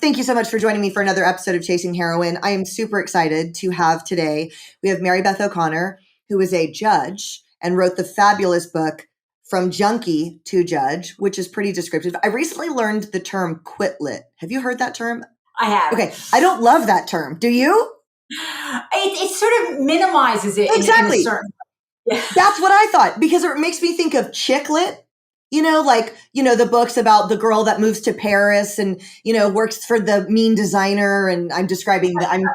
thank you so much for joining me for another episode of Chasing Heroin. I am super excited to have today, we have Mary Beth O'Connor, who is a judge and wrote the fabulous book From Junkie to Judge, which is pretty descriptive. I recently learned the term quit lit. Have you heard that term? I have. Okay. I don't love that term. Do you? It sort of minimizes it. Exactly. In a certain way. That's what I thought, because it makes me think of chick lit. The books about the girl that moves to Paris and, works for the mean designer. And I'm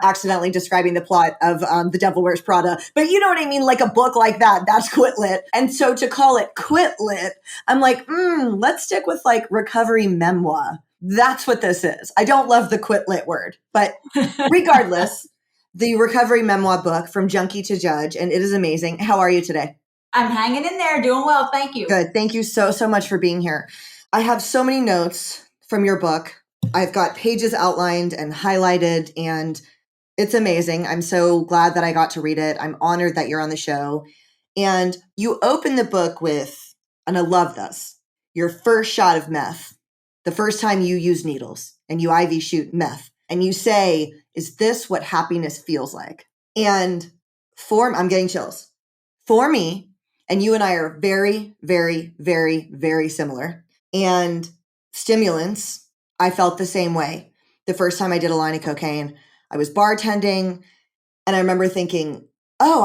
accidentally describing the plot of The Devil Wears Prada. But you know what I mean? Like a book like that, that's quit lit. And so to call it quit lit, I'm like, let's stick with like recovery memoir. That's what this is. I don't love the quit lit word, but regardless, the recovery memoir book From Junkie to Judge, and it is amazing. How are you today? I'm hanging in there, doing well. Thank you. Good. Thank you so much for being here. I have so many notes from your book. I've got pages outlined and highlighted, and it's amazing. I'm so glad that I got to read it. I'm honored that you're on the show. And you open the book with, and I love this, your first shot of meth, the first time you use needles and you IV shoot meth. And you say, is this what happiness feels like? And I'm getting chills. For me, and you and I are very, very, very, very similar. And stimulants, I felt the same way. The first time I did a line of cocaine, I was bartending, and I remember thinking, oh,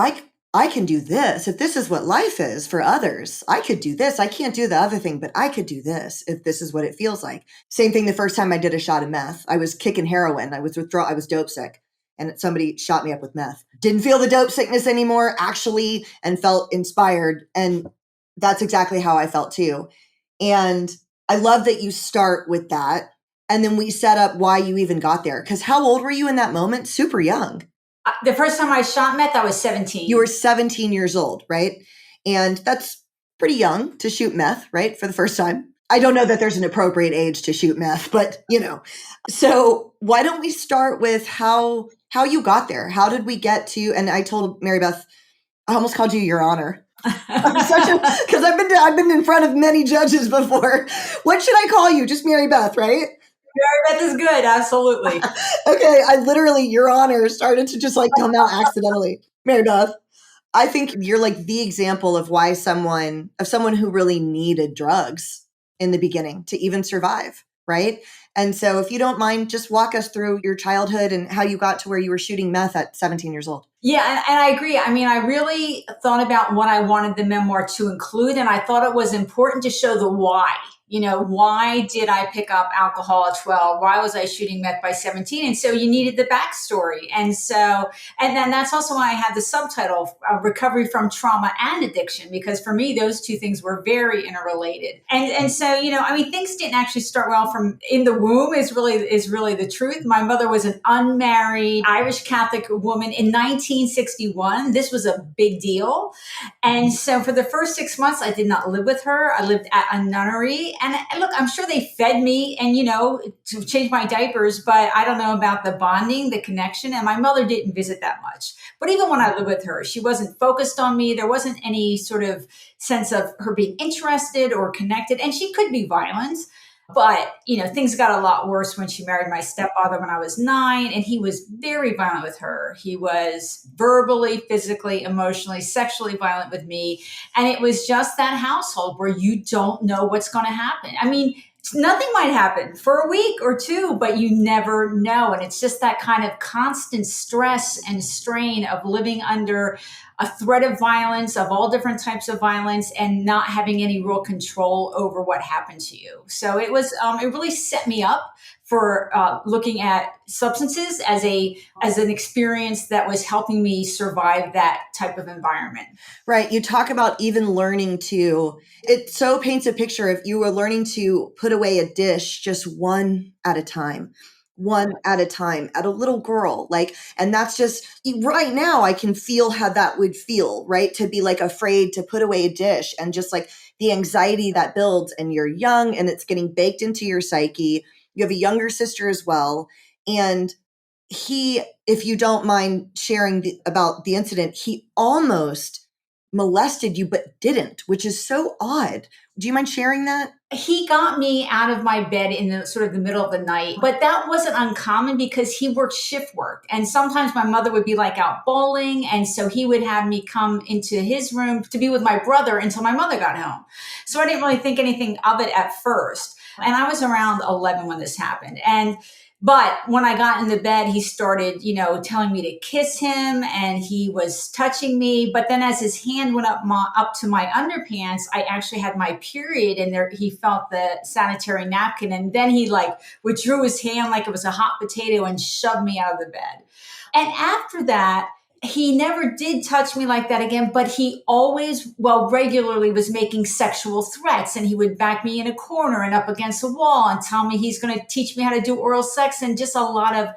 I can do this. If this is what life is for others, I could do this. I can't do the other thing, but I could do this if this is what it feels like. Same thing the first time I did a shot of meth. I was kicking heroin. I was dope sick. And somebody shot me up with meth. Didn't feel the dope sickness anymore, actually, and felt inspired. And that's exactly how I felt too. And I love that you start with that. And then we set up why you even got there. Because how old were you in that moment? Super young. The first time I shot meth, I was 17. You were 17 years old, right? And that's pretty young to shoot meth, right? For the first time. I don't know that there's an appropriate age to shoot meth, but So why don't we start with how you got there? How did we get to, and I told Mary Beth, I almost called you Your Honor. Because I've been in front of many judges before. What should I call you? Just Mary Beth, right? Mary Beth is good. Absolutely. Okay. I literally, Your Honor started to just like come out accidentally. Mary Beth, I think you're like the example of why someone who really needed drugs in the beginning to even survive, right? And so if you don't mind, just walk us through your childhood and how you got to where you were shooting meth at 17 years old. Yeah, and I agree. I mean, I really thought about what I wanted the memoir to include, and I thought it was important to show the why. Why did I pick up alcohol at 12? Why was I shooting meth by 17? And so you needed the backstory. And then that's also why I had the subtitle, Recovery from Trauma and Addiction, because for me, those two things were very interrelated. And so, things didn't actually start well from in the womb is really the truth. My mother was an unmarried Irish Catholic woman in 1961. This was a big deal. And so for the first 6 months, I did not live with her. I lived at a nunnery. And look, I'm sure they fed me and, to change my diapers, but I don't know about the bonding, the connection. And my mother didn't visit that much. But even when I lived with her, she wasn't focused on me. There wasn't any sort of sense of her being interested or connected. And she could be violent. But, things got a lot worse when she married my stepfather when I was 9, and he was very violent with her. He was verbally, physically, emotionally, sexually violent with me. And it was just that household where you don't know what's going to happen. I mean, nothing might happen for a week or two, but you never know. And it's just that kind of constant stress and strain of living under a threat of violence, of all different types of violence, and not having any real control over what happened to you. So it really set me up for looking at substances as an experience that was helping me survive that type of environment. Right. You talk about even learning it so paints a picture of you were learning to put away a dish just one at a time at a little girl. And that's just right now I can feel how that would feel, right? To be like afraid to put away a dish and just like the anxiety that builds, and you're young and it's getting baked into your psyche. You have a younger sister as well. And he, if you don't mind sharing about the incident, he almost molested you but didn't, which is so odd. Do you mind sharing that? He got me out of my bed in the sort of the middle of the night, but that wasn't uncommon because he worked shift work. And sometimes my mother would be like out bowling. And so he would have me come into his room to be with my brother until my mother got home. So I didn't really think anything of it at first. And I was around 11 when this happened. But when I got in the bed, he started, telling me to kiss him, and he was touching me. But then as his hand went up to my underpants, I actually had my period, and there he felt the sanitary napkin. And then he withdrew his hand like it was a hot potato and shoved me out of the bed. And after that, he never did touch me like that again, but he always, regularly was making sexual threats, and he would back me in a corner and up against a wall and tell me he's going to teach me how to do oral sex, and just a lot of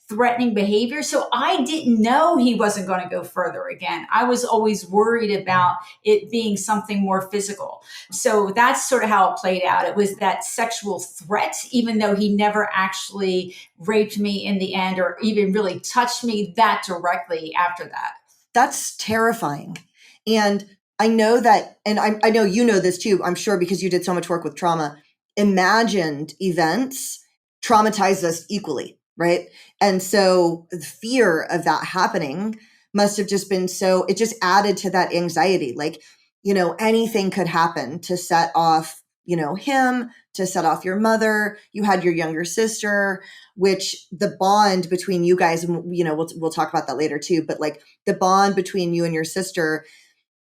threatening behavior. So I didn't know he wasn't going to go further again. I was always worried about it being something more physical. So that's sort of how it played out. It was that sexual threat, even though he never actually raped me in the end or even really touched me that directly after that. That's terrifying. And I know that, and I know you know this too, I'm sure, because you did so much work with trauma. Imagined events traumatize us equally, right? And so the fear of that happening must have just been it just added to that anxiety. Anything could happen to set off, him, to set off your mother. You had your younger sister, which the bond between you guys, and, we'll talk about that later too, but the bond between you and your sister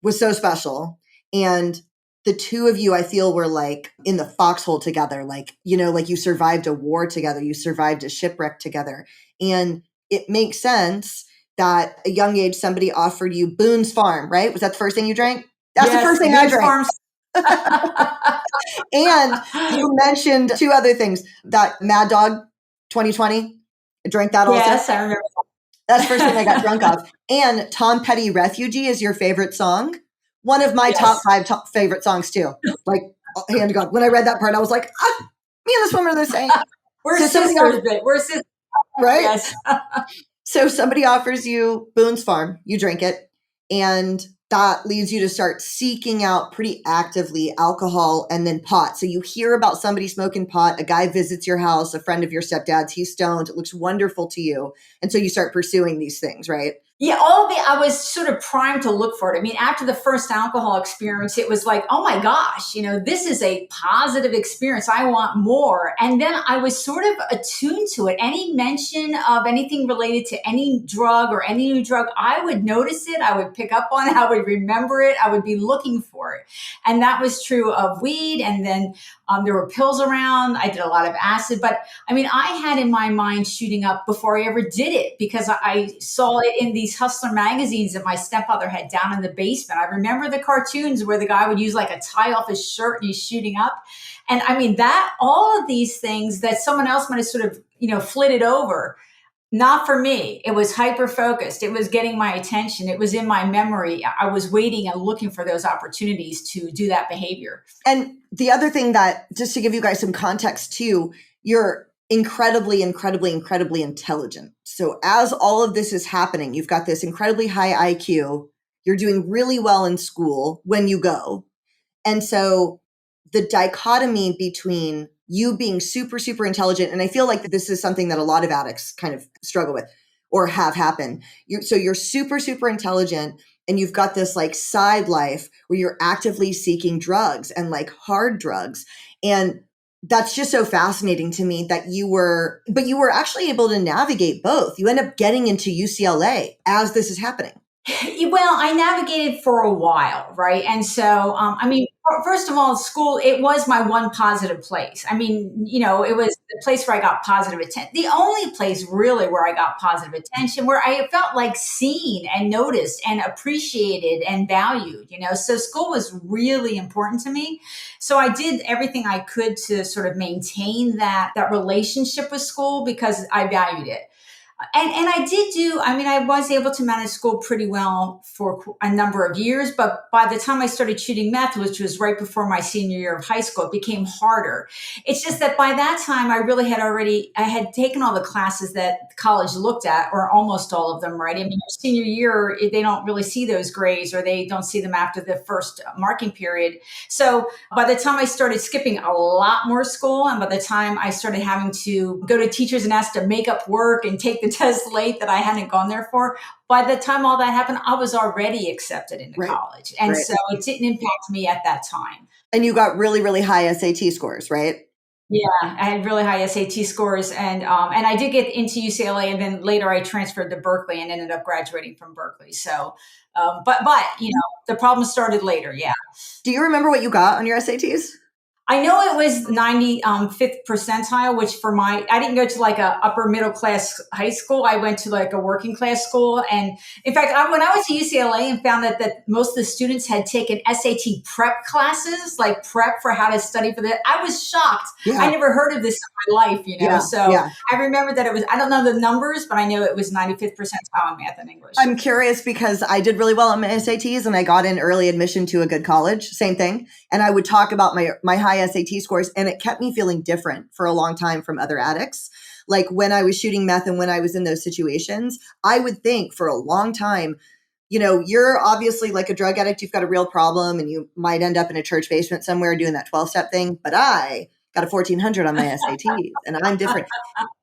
was so special. And the two of you, I feel, were in the foxhole together. You survived a war together. You survived a shipwreck together. And it makes sense that at a young age, somebody offered you Boone's Farm, right? Was that the first thing you drank? That's the first thing Boone's I drank. And you mentioned two other things. That Mad Dog 2020, I drank that also. Yes, I remember. That's the first thing I got drunk off. And Tom Petty, Refugee is your favorite song. One of my top 5 favorite songs too. Hand to God. When I read that part, I was like, me and this woman are the same. We're sisters. We're sisters. Right? Yes. So somebody offers you Boone's Farm, you drink it, and that leads you to start seeking out pretty actively alcohol and then pot. So you hear about somebody smoking pot, a guy visits your house, a friend of your stepdad's, he's stoned, it looks wonderful to you. And so you start pursuing these things, right? Yeah, I was sort of primed to look for it. I mean, after the first alcohol experience, it was like, oh my gosh, this is a positive experience. I want more. And then I was sort of attuned to it. Any mention of anything related to any drug or any new drug, I would notice it. I would pick up on it. I would remember it. I would be looking for it. And that was true of weed. And then there were pills around. I did a lot of acid. But I mean, I had in my mind shooting up before I ever did it, because I saw it in these Hustler magazines that my stepfather had down in the basement. I remember the cartoons where the guy would use a tie off his shirt and he's shooting up. And I mean, all of these things that someone else might have sort of, flitted over. Not for me. It was hyper-focused. It was getting my attention. It was in my memory. I was waiting and looking for those opportunities to do that behavior. And the other thing that, just to give you guys some context too, you're incredibly, incredibly, incredibly intelligent. So as all of this is happening, you've got this incredibly high IQ. You're doing really well in school when you go. And so the dichotomy between you being super, super intelligent, and I feel like this is something that a lot of addicts kind of struggle with or have happen. So you're super, super intelligent, and you've got this side life where you're actively seeking drugs and hard drugs. And that's just so fascinating to me that you were actually able to navigate both. You end up getting into UCLA as this is happening. Well, I navigated for a while, right? And so, first of all, school, it was my one positive place. I mean, it was the place where I got positive attention. The only place really where I got positive attention, where I felt seen and noticed and appreciated and valued, So school was really important to me. So I did everything I could to sort of maintain that relationship with school because I valued it. And I did I was able to manage school pretty well for a number of years, but by the time I started shooting meth, which was right before my senior year of high school, it became harder. It's just that by that time, I had taken all the classes that college looked at, or almost all of them, right? I mean, your senior year, they don't really see those grades, or they don't see them after the first marking period. So by the time I started skipping a lot more school, and by the time I started having to go to teachers and ask to make up work and take the test late that I hadn't gone there for, by the time all that happened, I was already accepted into Right. college. And Right. so it didn't impact me at that time. And you got really, really high SAT scores, right? Yeah, I had really high SAT scores, and I did get into UCLA, and then later I transferred to Berkeley and ended up graduating from Berkeley. So, but the problem started later. Yeah. Do you remember what you got on your SATs? I know it was 95th percentile, which I didn't go to like a upper middle class high school. I went to like a working class school. And in fact, when I was at UCLA and found that most of the students had taken SAT prep classes, like prep for how to study for that, I was shocked. Yeah. I never heard of this in my life, Yeah. So Yeah. I remember that I don't know the numbers, but I know it was 95th percentile in math and English. I'm curious because I did really well on my SATs and I got in early admission to a good college, same thing. And I would talk about my high SAT scores, and it kept me feeling different for a long time from other addicts. Like when I was shooting meth and when I was in those situations, I would think for a long time, you're obviously like a drug addict, you've got a real problem, and you might end up in a church basement somewhere doing that 12-step thing. But I got a 1400 on my SATs and I'm different.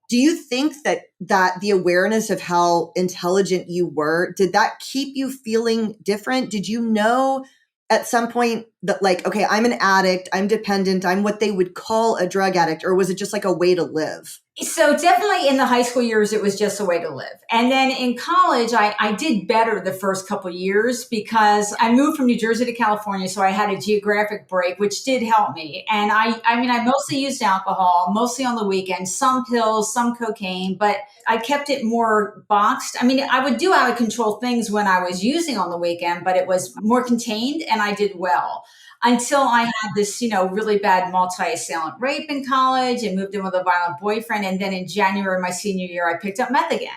Do you think that the awareness of how intelligent you were, did that keep you feeling different? Did you know at some point that like, okay, I'm an addict, I'm dependent, I'm what they would call a drug addict, or was it just like a way to live? So definitely in the high school years, it was just a way to live. And then in college, I did better the first couple of years because I moved from New Jersey to California. So I had a geographic break, which did help me. And I mostly used alcohol, mostly on the weekends, some pills, some cocaine, but I kept it more boxed. I mean, I would do out of control things when I was using on the weekend, but it was more contained and I did well. Until I had this, really bad multi-assailant rape in college and moved in with a violent boyfriend. And then in January, my senior year, I picked up meth again.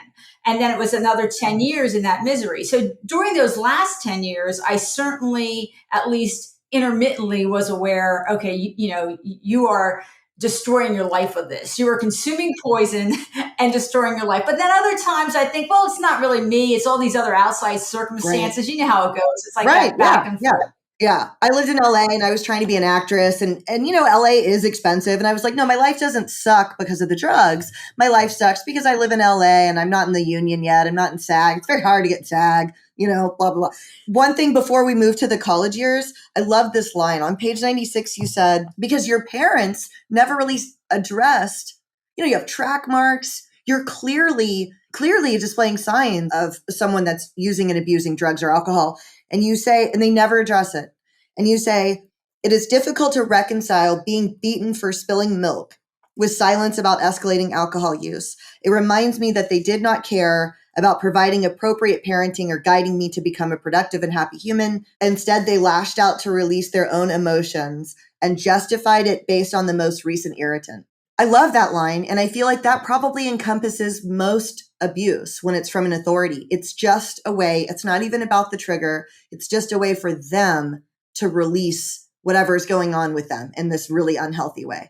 And then it was another 10 years in that misery. So during those last 10 years, I certainly, at least intermittently, was aware, okay, you are destroying your life with this. You are consuming poison and destroying your life. But then other times I think, well, it's not really me. It's all these other outside circumstances. Right. You know how it goes. It's like that back and forth. Yeah. I lived in LA and I was trying to be an actress and LA is expensive. And I was like, no, my life doesn't suck because of the drugs. My life sucks because I live in LA and I'm not in the union yet. I'm not in SAG. It's very hard to get SAG, blah, blah, blah. One thing before we moved to the college years, I love this line. On page 96, you said, because your parents never really addressed, you have track marks. You're clearly displaying signs of someone that's using and abusing drugs or alcohol. And you say, and they never address it. And you say, it is difficult to reconcile being beaten for spilling milk with silence about escalating alcohol use. It reminds me that they did not care about providing appropriate parenting or guiding me to become a productive and happy human. Instead, they lashed out to release their own emotions and justified it based on the most recent irritant. I love that line. And I feel like that probably encompasses most abuse when it's from an authority. It's just a way. It's not even about the trigger. It's just a way for them to release whatever's going on with them in this really unhealthy way.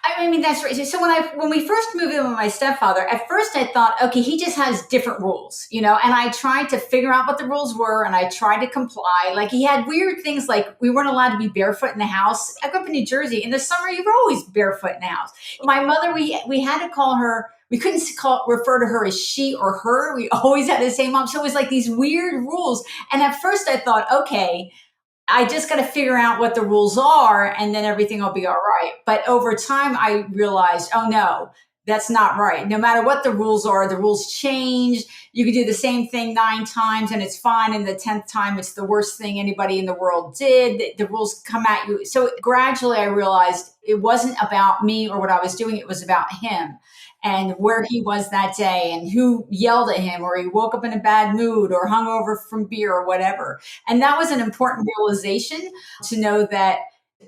I mean, that's right. So when we first moved in with my stepfather, at first I thought, okay, he just has different rules, and I tried to figure out what the rules were and I tried to comply. Like he had weird things like we weren't allowed to be barefoot in the house. I grew up in New Jersey. In the summer, you were always barefoot in the house. My mother, we had to call her, we couldn't refer to her as she or her. We always had the same mom. So it was like these weird rules. And at first I thought, okay, I just got to figure out what the rules are and then everything will be all right. But over time, I realized, oh no, that's not right. No matter what the rules are, the rules change. You could do the same thing 9 times and it's fine. And the 10th time, it's the worst thing anybody in the world did. The rules come at you. So gradually I realized it wasn't about me or what I was doing. It was about him and where he was that day and who yelled at him or he woke up in a bad mood or hung over from beer or whatever. And that was an important realization to know that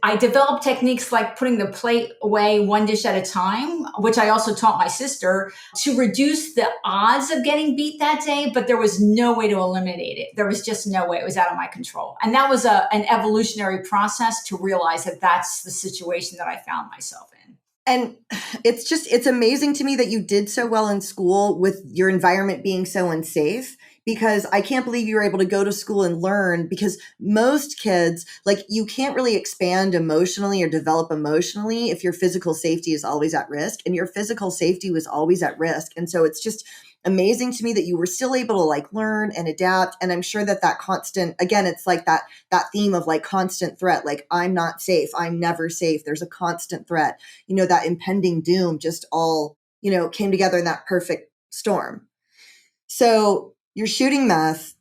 I developed techniques like putting the plate away one dish at a time, which I also taught my sister to reduce the odds of getting beat that day, but there was no way to eliminate it. There was just no way. It was out of my control. And that was an evolutionary process to realize that that's the situation that I found myself in. And it's amazing to me that you did so well in school with your environment being so unsafe, because I can't believe you were able to go to school and learn, because most kids, like, you can't really expand emotionally or develop emotionally if your physical safety is always at risk, and your physical safety was always at risk. And so it's just amazing to me that you were still able to like learn and adapt. And I'm sure that constant, again, it's like that theme of like constant threat, like I'm not safe, I'm never safe, there's a constant threat, that impending doom just all, came together in that perfect storm. So you're shooting meth,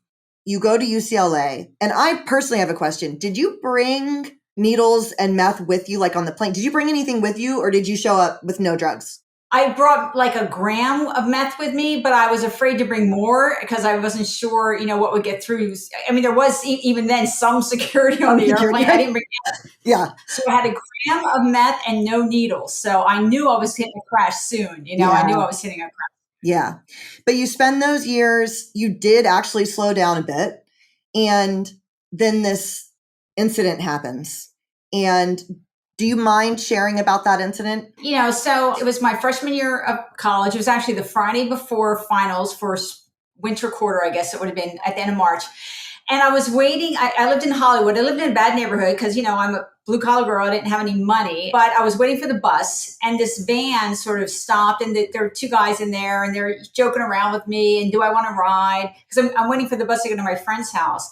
you go to UCLA, and I personally have a question. Did you bring needles and meth with you, like on the plane? Did you bring anything with you, or did you show up with no drugs? I brought like a gram of meth with me, but I was afraid to bring more because I wasn't sure, what would get through. I mean, there was even then some security on the airplane. I didn't bring meth. Yeah. So I had a gram of meth and no needles. So I knew I was hitting a crash soon. I knew I was hitting a crash. Yeah. But you spend those years, you did actually slow down a bit. And then this incident happens. And do you mind sharing about that incident? So it was my freshman year of college. It was actually the Friday before finals for winter quarter, I guess it would have been at the end of March. And I was waiting. I lived in Hollywood. I lived in a bad neighborhood because, I'm a blue collar girl. I didn't have any money, but I was waiting for the bus, and this van sort of stopped, and there were two guys in there, and they're joking around with me. And do I want to ride? Because I'm waiting for the bus to go to my friend's house.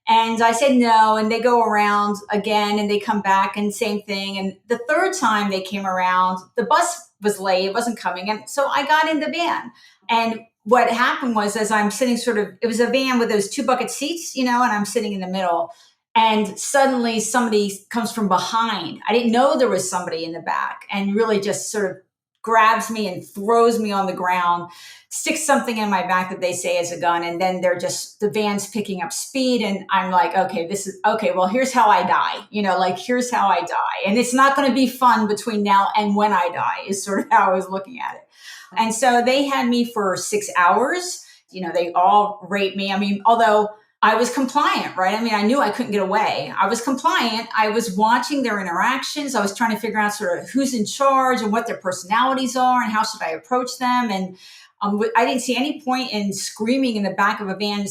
And I said no, and they go around again, and they come back, and same thing. And the third time they came around, the bus was late, it wasn't coming. And so I got in the van. And what happened was, as I'm sitting it was a van with those two bucket seats, and I'm sitting in the middle. And suddenly somebody comes from behind. I didn't know there was somebody in the back, and really just sort of grabs me and throws me on the ground, sticks something in my back that they say is a gun. And then the van's picking up speed. And I'm like, okay, well, here's how I die, here's how I die. And it's not going to be fun between now and when I die is sort of how I was looking at it. And so they had me for 6 hours. They all raped me. I mean, although I was compliant, right? I mean, I knew I couldn't get away. I was compliant. I was watching their interactions. I was trying to figure out sort of who's in charge and what their personalities are and how should I approach them. And I didn't see any point in screaming in the back of a van,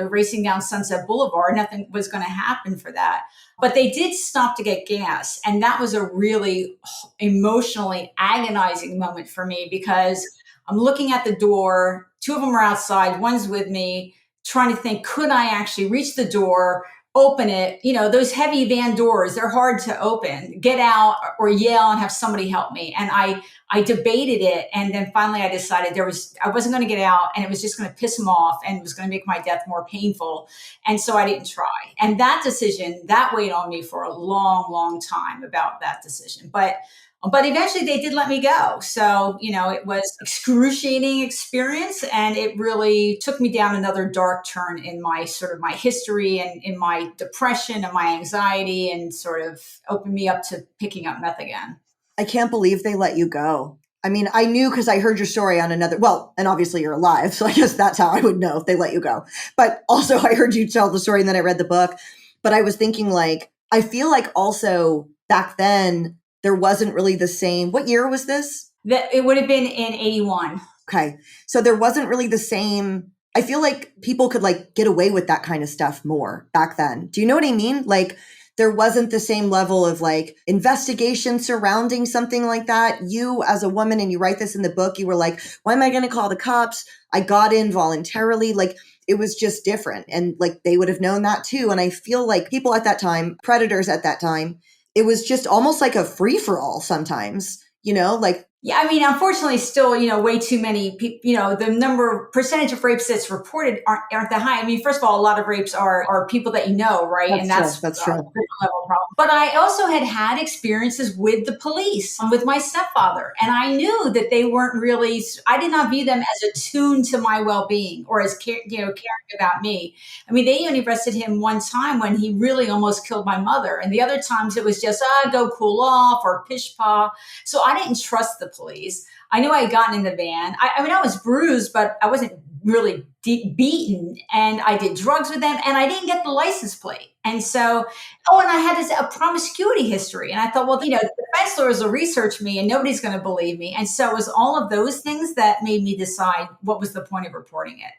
racing down Sunset Boulevard. Nothing was going to happen for that. But they did stop to get gas. And that was a really emotionally agonizing moment for me, because I'm looking at the door. Two of them are outside. One's with me, trying to think, could I actually reach the door, open it? Those heavy van doors, they're hard to open, get out or yell and have somebody help me. And I debated it. And then finally I decided I wasn't going to get out, and it was just going to piss them off and it was going to make my death more painful. And so I didn't try. And that decision, that weighed on me for a long, long time about that decision. But eventually they did let me go. So, it was excruciating experience, and it really took me down another dark turn in my sort of my history and in my depression and my anxiety, and sort of opened me up to picking up meth again. I can't believe they let you go. I mean, I knew because I heard your story on and obviously you're alive. So I guess that's how I would know if they let you go. But also I heard you tell the story and then I read the book. But I was thinking, like, I feel like also back then, there wasn't really the same. What year was this? It would have been in 81. Okay. So there wasn't really the same. I feel like people could like get away with that kind of stuff more back then. Do you know what I mean? Like, there wasn't the same level of like investigation surrounding something like that. You as a woman, and you write this in the book, you were like, why am I going to call the cops? I got in voluntarily. Like, it was just different. And like, they would have known that too. And I feel like people at that time, predators at that time, it was just almost like a free for all sometimes, like Yeah, I mean, unfortunately, still, way too many people, the percentage of rapes that's reported aren't that high. I mean, first of all, a lot of rapes are people that you know, right? And That's true. that's That's a true. different level problem. But I also had experiences with the police, with my stepfather. And I knew that they weren't really, I did not view them as attuned to my well being or as, caring about me. I mean, they only arrested him one time when he really almost killed my mother. And the other times it was just, go cool off or pish paw. So I didn't trust the police. I knew I had gotten in the van. I mean, I was bruised, but I wasn't really beaten. And I did drugs with them, and I didn't get the license plate. And so, and I had a promiscuity history. And I thought, well, the defense lawyers will research me and nobody's going to believe me. And so it was all of those things that made me decide what was the point of reporting it.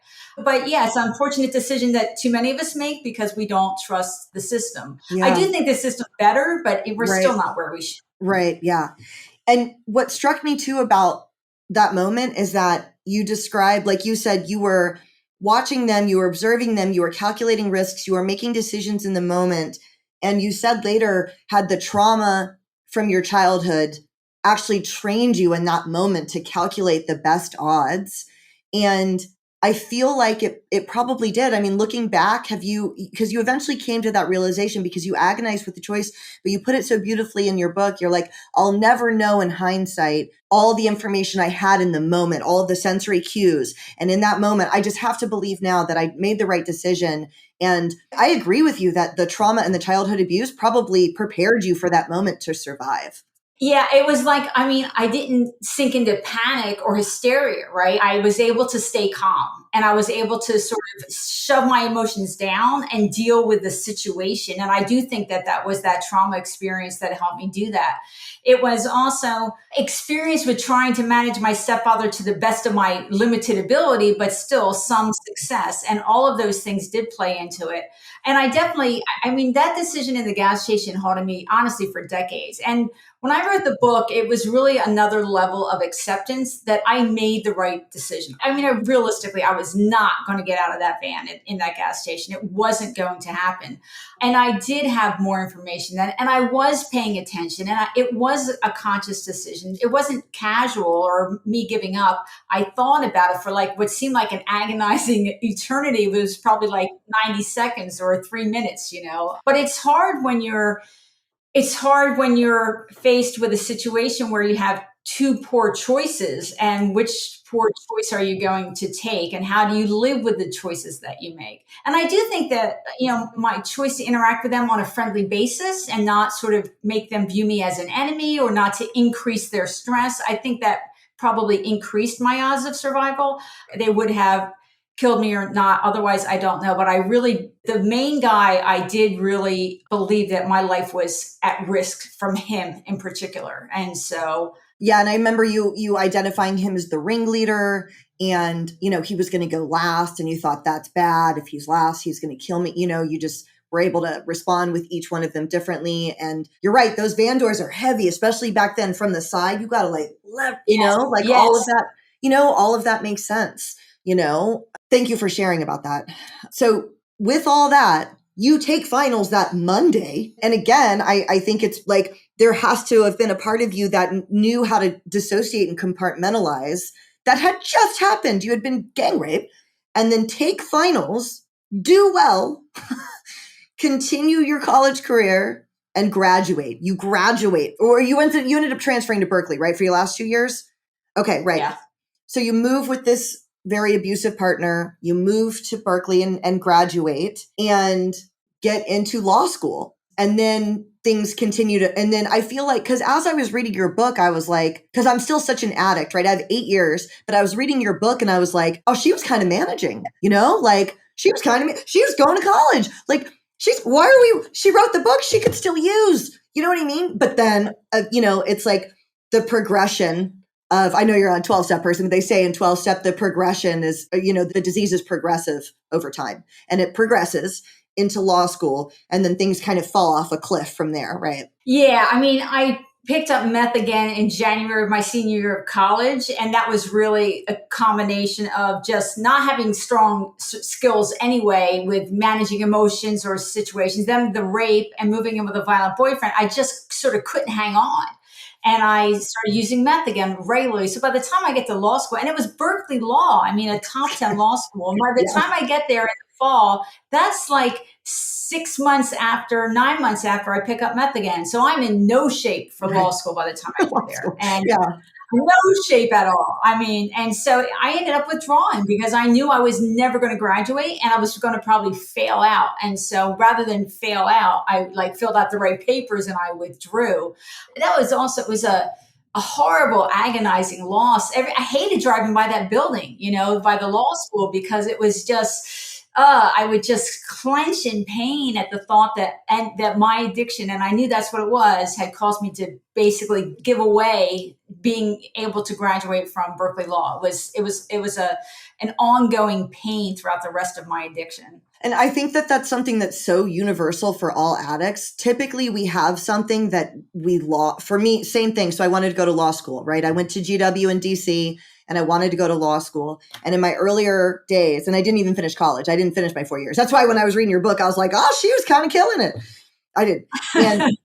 But yeah, it's an unfortunate decision that too many of us make because we don't trust the system. I Yeah. do think the system's better, but we're still Right. not where we should. Right. Yeah. And what struck me too about that moment is that you described, like you said, you were watching them, you were observing them, you were calculating risks, you were making decisions in the moment. And you said later, had the trauma from your childhood actually trained you in that moment to calculate the best odds. And I feel like it probably did. I mean, looking back, because you eventually came to that realization because you agonized with the choice, but you put it so beautifully in your book. You're like, I'll never know in hindsight all the information I had in the moment, all of the sensory cues. And in that moment, I just have to believe now that I made the right decision. And I agree with you that the trauma and the childhood abuse probably prepared you for that moment to survive. Yeah, it was like, I mean, I didn't sink into panic or hysteria, right? I was able to stay calm and I was able to sort of shove my emotions down and deal with the situation. And I do think that was that trauma experience that helped me do that. It was also experience with trying to manage my stepfather to the best of my limited ability, but still some success. And all of those things did play into it. And I mean, that decision in the gas station haunted me honestly for decades. And when I wrote the book, it was really another level of acceptance that I made the right decision. I mean, realistically, I was not going to get out of that van in that gas station. It wasn't going to happen. And I did have more information then, and I was paying attention, and it was a conscious decision. It wasn't casual or me giving up. I thought about it for like what seemed like an agonizing eternity. It was probably like 90 seconds or 3 minutes, But it's hard when you're faced with a situation where you have two poor choices, and which poor choice are you going to take, and how do you live with the choices that you make? And I do think that, my choice to interact with them on a friendly basis and not sort of make them view me as an enemy or not to increase their stress, I think that probably increased my odds of survival. They would have killed me or not. Otherwise, I don't know. But the main guy, I did really believe that my life was at risk from him in particular. And so. Yeah. And I remember you identifying him as the ringleader, and, he was going to go last, and you thought that's bad. If he's last, he's going to kill me. You just were able to respond with each one of them differently. And you're right. Those van doors are heavy, especially back then from the side. You got to Yes. all of that, all of that makes sense. Thank you for sharing about that. So with all that, you take finals that Monday. And again, I think it's like there has to have been a part of you that knew how to dissociate and compartmentalize that had just happened. You had been gang raped, and then take finals, do well, continue your college career, and graduate. You graduate, or you ended up transferring to Berkeley, right? For your last 2 years? Okay, right. Yeah. So you move with this very abusive partner, you move to Berkeley and graduate and get into law school. And then things continue and then I feel like, because as I was reading your book, I was like, because I'm still such an addict, right? I have 8 years, but I was reading your book and I was like, oh, she was kind of managing, like she was going to college. Like she wrote the book she could still use, you know what I mean? But then, it's like the progression of, I know you're on 12-step person, but they say in 12-step, the progression is, the disease is progressive over time, and it progresses into law school, and then things kind of fall off a cliff from there, right? Yeah. I mean, I picked up meth again in January of my senior year of college. And that was really a combination of just not having strong skills anyway with managing emotions or situations. Then the rape and moving in with a violent boyfriend, I just sort of couldn't hang on. And I started using meth again regularly. So by the time I get to law school, and it was Berkeley Law, I mean, a top 10 law school. And by the Yeah. time I get there in the fall, that's like 9 months after I pick up meth again. So I'm in no shape for law Right. school by the time I get there. And Yeah. no shape at all. I mean, and so I ended up withdrawing because I knew I was never going to graduate and I was going to probably fail out. And so rather than fail out, I like filled out the right papers and I withdrew. That was also, it was a horrible, agonizing loss. I hated driving by that building, by the law school, because it was just, I would just clench in pain at the thought that my addiction, and I knew that's what it was, had caused me to basically give away being able to graduate from Berkeley Law. It was an ongoing pain throughout the rest of my addiction. And I think that that's something that's so universal for all addicts. Typically, we have something that we lost. For me, same thing. So I wanted to go to law school, right? I went to GW in DC and I wanted to go to law school. And in my earlier days, and I didn't even finish college. I didn't finish my 4 years. That's why when I was reading your book, I was like, oh, she was kind of killing it. I did. And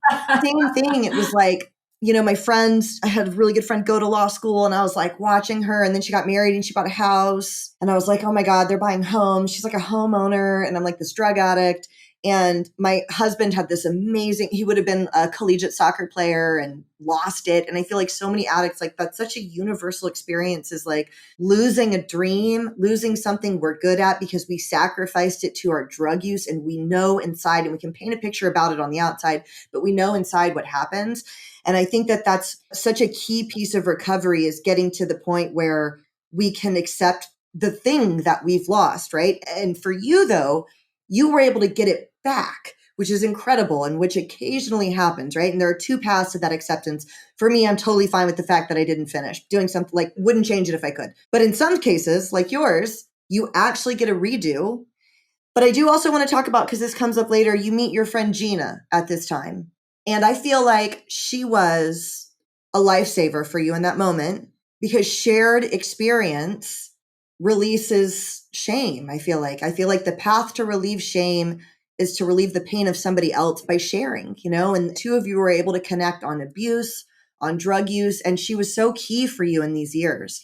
same thing. It was like, my friends, I had a really good friend go to law school and I was like watching her, and then she got married and she bought a house. And I was like, oh my God, they're buying homes. She's like a homeowner and I'm like this drug addict. And my husband had this amazing, he would have been a collegiate soccer player and lost it. And I feel like so many addicts, like that's such a universal experience, is like losing a dream, losing something we're good at because we sacrificed it to our drug use. And we know inside, and we can paint a picture about it on the outside, but we know inside what happens. And I think that that's such a key piece of recovery, is getting to the point where we can accept the thing that we've lost, right? And for you, though, you were able to get it back, which is incredible, and which occasionally happens, right? And there are two paths to that acceptance. For me, I'm totally fine with the fact that I didn't finish. Doing something, like, wouldn't change it if I could. But in some cases, like yours, you actually get a redo. But I do also want to talk about, because this comes up later, you meet your friend Gina at this time. And I feel like she was a lifesaver for you in that moment, because shared experience releases shame. I feel like the path to relieve shame is to relieve the pain of somebody else by sharing, and the two of you were able to connect on abuse, on drug use. And she was so key for you in these years,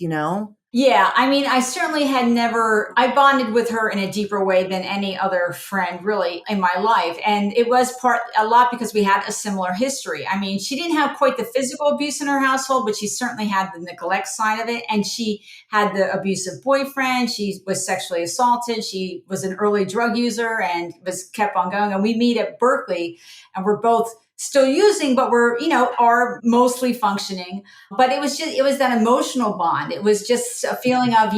Yeah, I mean, I certainly I bonded with her in a deeper way than any other friend really in my life. And it was a lot because we had a similar history. I mean, she didn't have quite the physical abuse in her household, but she certainly had the neglect side of it. And she had the abusive boyfriend. She was sexually assaulted. She was an early drug user and kept on going. And we meet at Berkeley, and we're both still using, but are mostly functioning. But it was that emotional bond. It was just a feeling of,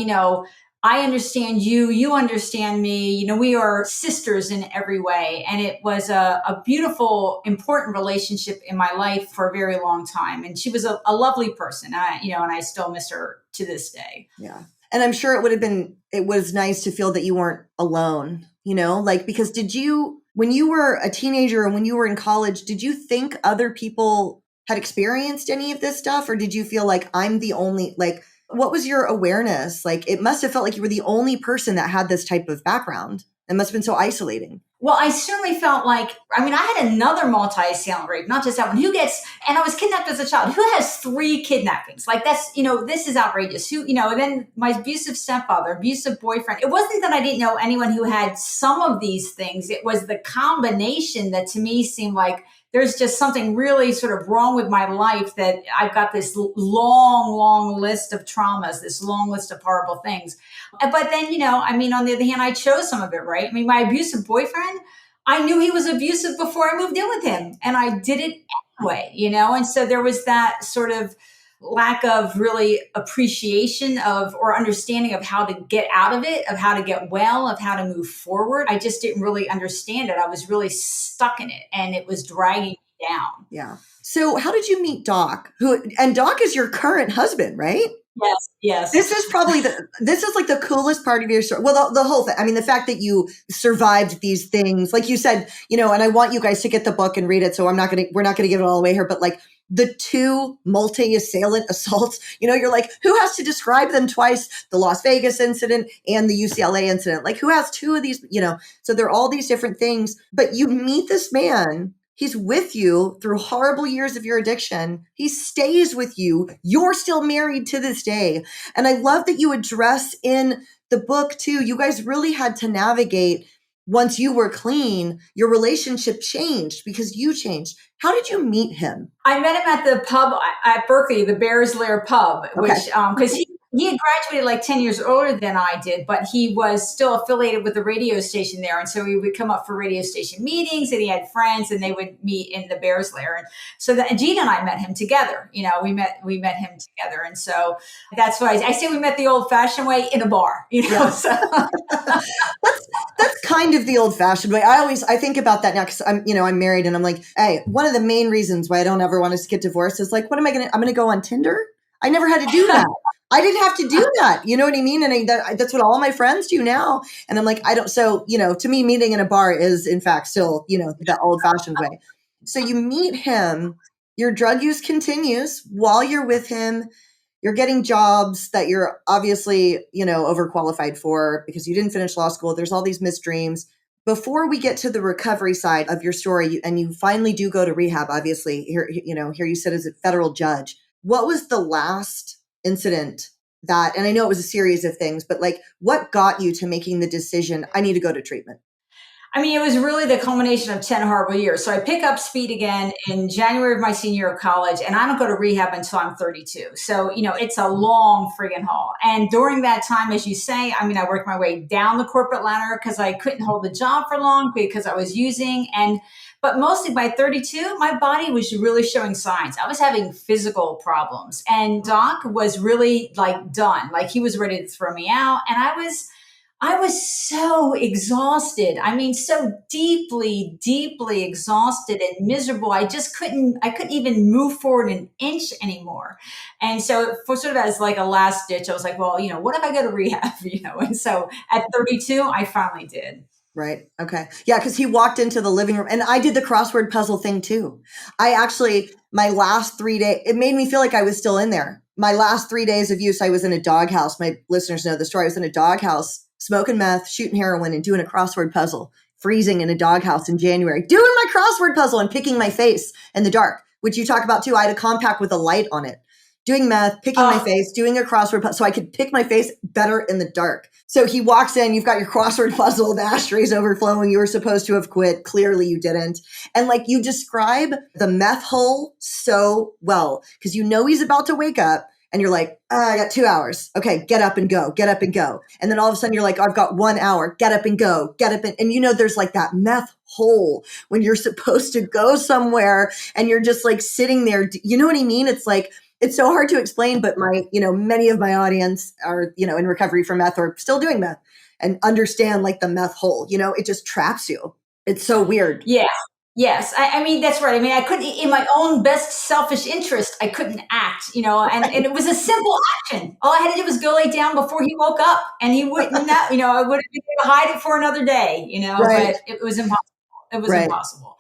I understand you, you understand me, we are sisters in every way. And it was a beautiful, important relationship in my life for a very long time. And she was a lovely person, and I still miss her to this day. Yeah. And I'm sure it was nice to feel that you weren't alone, because when you were a teenager and when you were in college, did you think other people had experienced any of this stuff? Or did you feel like I'm the only, like, what was your awareness? Like, it must have felt like you were the only person that had this type of background. It must have been so isolating. Well, I certainly felt like, I had another multi-assailant rape, not just that one. And I was kidnapped as a child. Who has 3 kidnappings? Like, that's, this is outrageous. And then my abusive stepfather, abusive boyfriend. It wasn't that I didn't know anyone who had some of these things. It was the combination that to me seemed like there's just something really sort of wrong with my life, that I've got this long, long list of traumas, this long list of horrible things. But then, on the other hand, I chose some of it, right? My abusive boyfriend, I knew he was abusive before I moved in with him, and I did it anyway, and so there was that sort of lack of really appreciation or understanding of how to get out of it, of how to get well, of how to move forward. I just didn't really understand it. I was really stuck in it, and it was dragging me down. Yeah. So how did you meet Doc? And Doc is your current husband, right? Yes. This is like the coolest part of your story. Well, the whole thing. The fact that you survived these things, like you said, and I want you guys to get the book and read it. So we're not going to give it all away here, but like the 2 multi-assailant assaults, you're like, who has to describe them twice? The Las Vegas incident and the UCLA incident. Like, who has 2 of these, so there are all these different things, but you meet this man He's with you through horrible years of your addiction. He stays with you. You're still married to this day. And I love that you address in the book too, you guys really had to navigate once you were clean, your relationship changed because you changed. How did you meet him? I met him at the pub at Berkeley, the Bears Lair pub, which, because he had graduated like 10 years earlier than I did, but he was still affiliated with the radio station there. And so he would come up for radio station meetings, and he had friends, and they would meet in the Bears Lair. And so Jeannine and I met him together. We met him together. And so that's why I say we met the old fashioned way in a bar, So. That's kind of the old fashioned way. I think about that now because I'm married, and I'm like, hey, one of the main reasons why I don't ever want us to get divorced is like, I'm going to go on Tinder. I never had to do that. I didn't have to do that. You know what I mean? And that's what all my friends do now. And I'm like, so, to me, meeting in a bar is in fact still, the old fashioned way. So you meet him, your drug use continues while you're with him. You're getting jobs that you're obviously, overqualified for because you didn't finish law school. There's all these missed dreams. Before we get to the recovery side of your story, and you finally do go to rehab, obviously, here you said as a federal judge. What was the last incident that, and I know it was a series of things, but like what got you to making the decision, I need to go to treatment? I mean, it was really the culmination of 10 horrible years. So I pick up speed again in January of my senior year of college, and I don't go to rehab until I'm 32. So, it's a long friggin' haul. And during that time, as you say, I worked my way down the corporate ladder because I couldn't hold the job for long because I was using. But mostly by 32, my body was really showing signs. I was having physical problems, and Doc was really like done. Like he was ready to throw me out. And I was so exhausted. So deeply, deeply exhausted and miserable. I couldn't even move forward an inch anymore. And so for sort of as like a last ditch, I was like, well, what if I go to rehab, And so at 32, I finally did. Right. Okay. Yeah. Cause he walked into the living room and I did the crossword puzzle thing too. My last 3 days, it made me feel like I was still in there. My last 3 days of use, I was in a doghouse. My listeners know the story. I was in a doghouse, smoking meth, shooting heroin, and doing a crossword puzzle, freezing in a doghouse in January, doing my crossword puzzle and picking my face in the dark, which you talk about too. I had a compact with a light on it, doing meth, picking my face, doing a crossword puzzle so I could pick my face better in the dark. So he walks in, you've got your crossword puzzle, the ashtray's overflowing. You were supposed to have quit. Clearly you didn't. And like you describe the meth hole so well, because he's about to wake up and you're like, I got 2 hours. Okay, get up and go, get up and go. And then all of a sudden you're like, I've got 1 hour, get up and go, get up. And there's like that meth hole when you're supposed to go somewhere and you're just like sitting there. You know what I mean? It's like, it's so hard to explain, but many of my audience are, in recovery from meth or still doing meth and understand like the meth hole, it just traps you. It's so weird. Yeah. Yes. That's right. I couldn't, in my own best selfish interest, I couldn't act, and it was a simple action. All I had to do was go lay down before he woke up and he wouldn't, I would have been able to hide it for another day, Right. But it was impossible. It was impossible.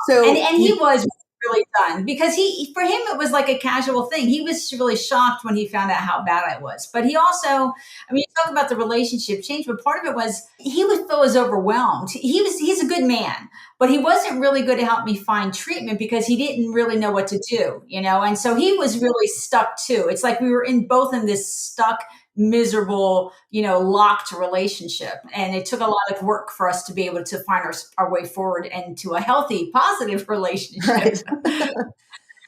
So, and he was really done because for him, it was like a casual thing. He was really shocked when he found out how bad I was. But he also, you talk about the relationship change, but part of it was he would feel as overwhelmed. He's a good man, but he wasn't really good to help me find treatment because he didn't really know what to do, and so he was really stuck too. It's like we were both in this stuck, miserable, locked relationship. And it took a lot of work for us to be able to find our way forward into a healthy, positive relationship. Right.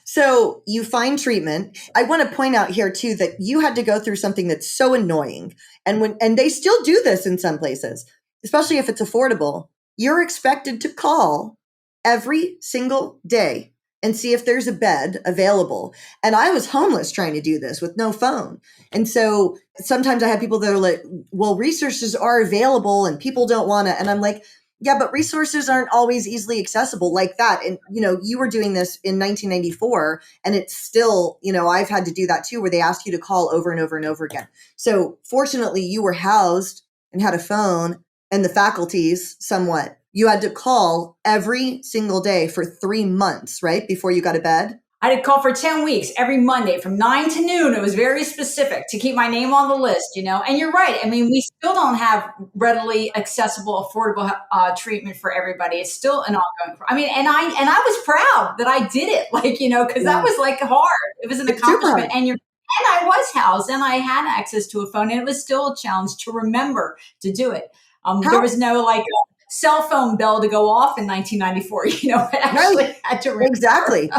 So you find treatment. I want to point out here too, that you had to go through something that's so annoying. And they still do this in some places, especially if it's affordable. You're expected to call every single day and see if there's a bed available. And I was homeless trying to do this with no phone. And so sometimes I have people that are like, well, resources are available and people don't want to. And I'm like, yeah, but resources aren't always easily accessible like that. And, you were doing this in 1994 and it's still, I've had to do that too, where they ask you to call over and over and over again. So fortunately you were housed and had a phone and the faculties somewhat. You had to call every single day for 3 months, right? Before you got to bed. I had to call for 10 weeks every Monday from 9 to noon. It was very specific to keep my name on the list, and you're right. I mean, we still don't have readily accessible, affordable treatment for everybody. It's still an ongoing, and I was proud that I did it, because that was like hard. It was an accomplishment, and I was housed and I had access to a phone, and it was still a challenge to remember to do it. There was no cell phone bell to go off in 1994. I actually had to remember. Exactly.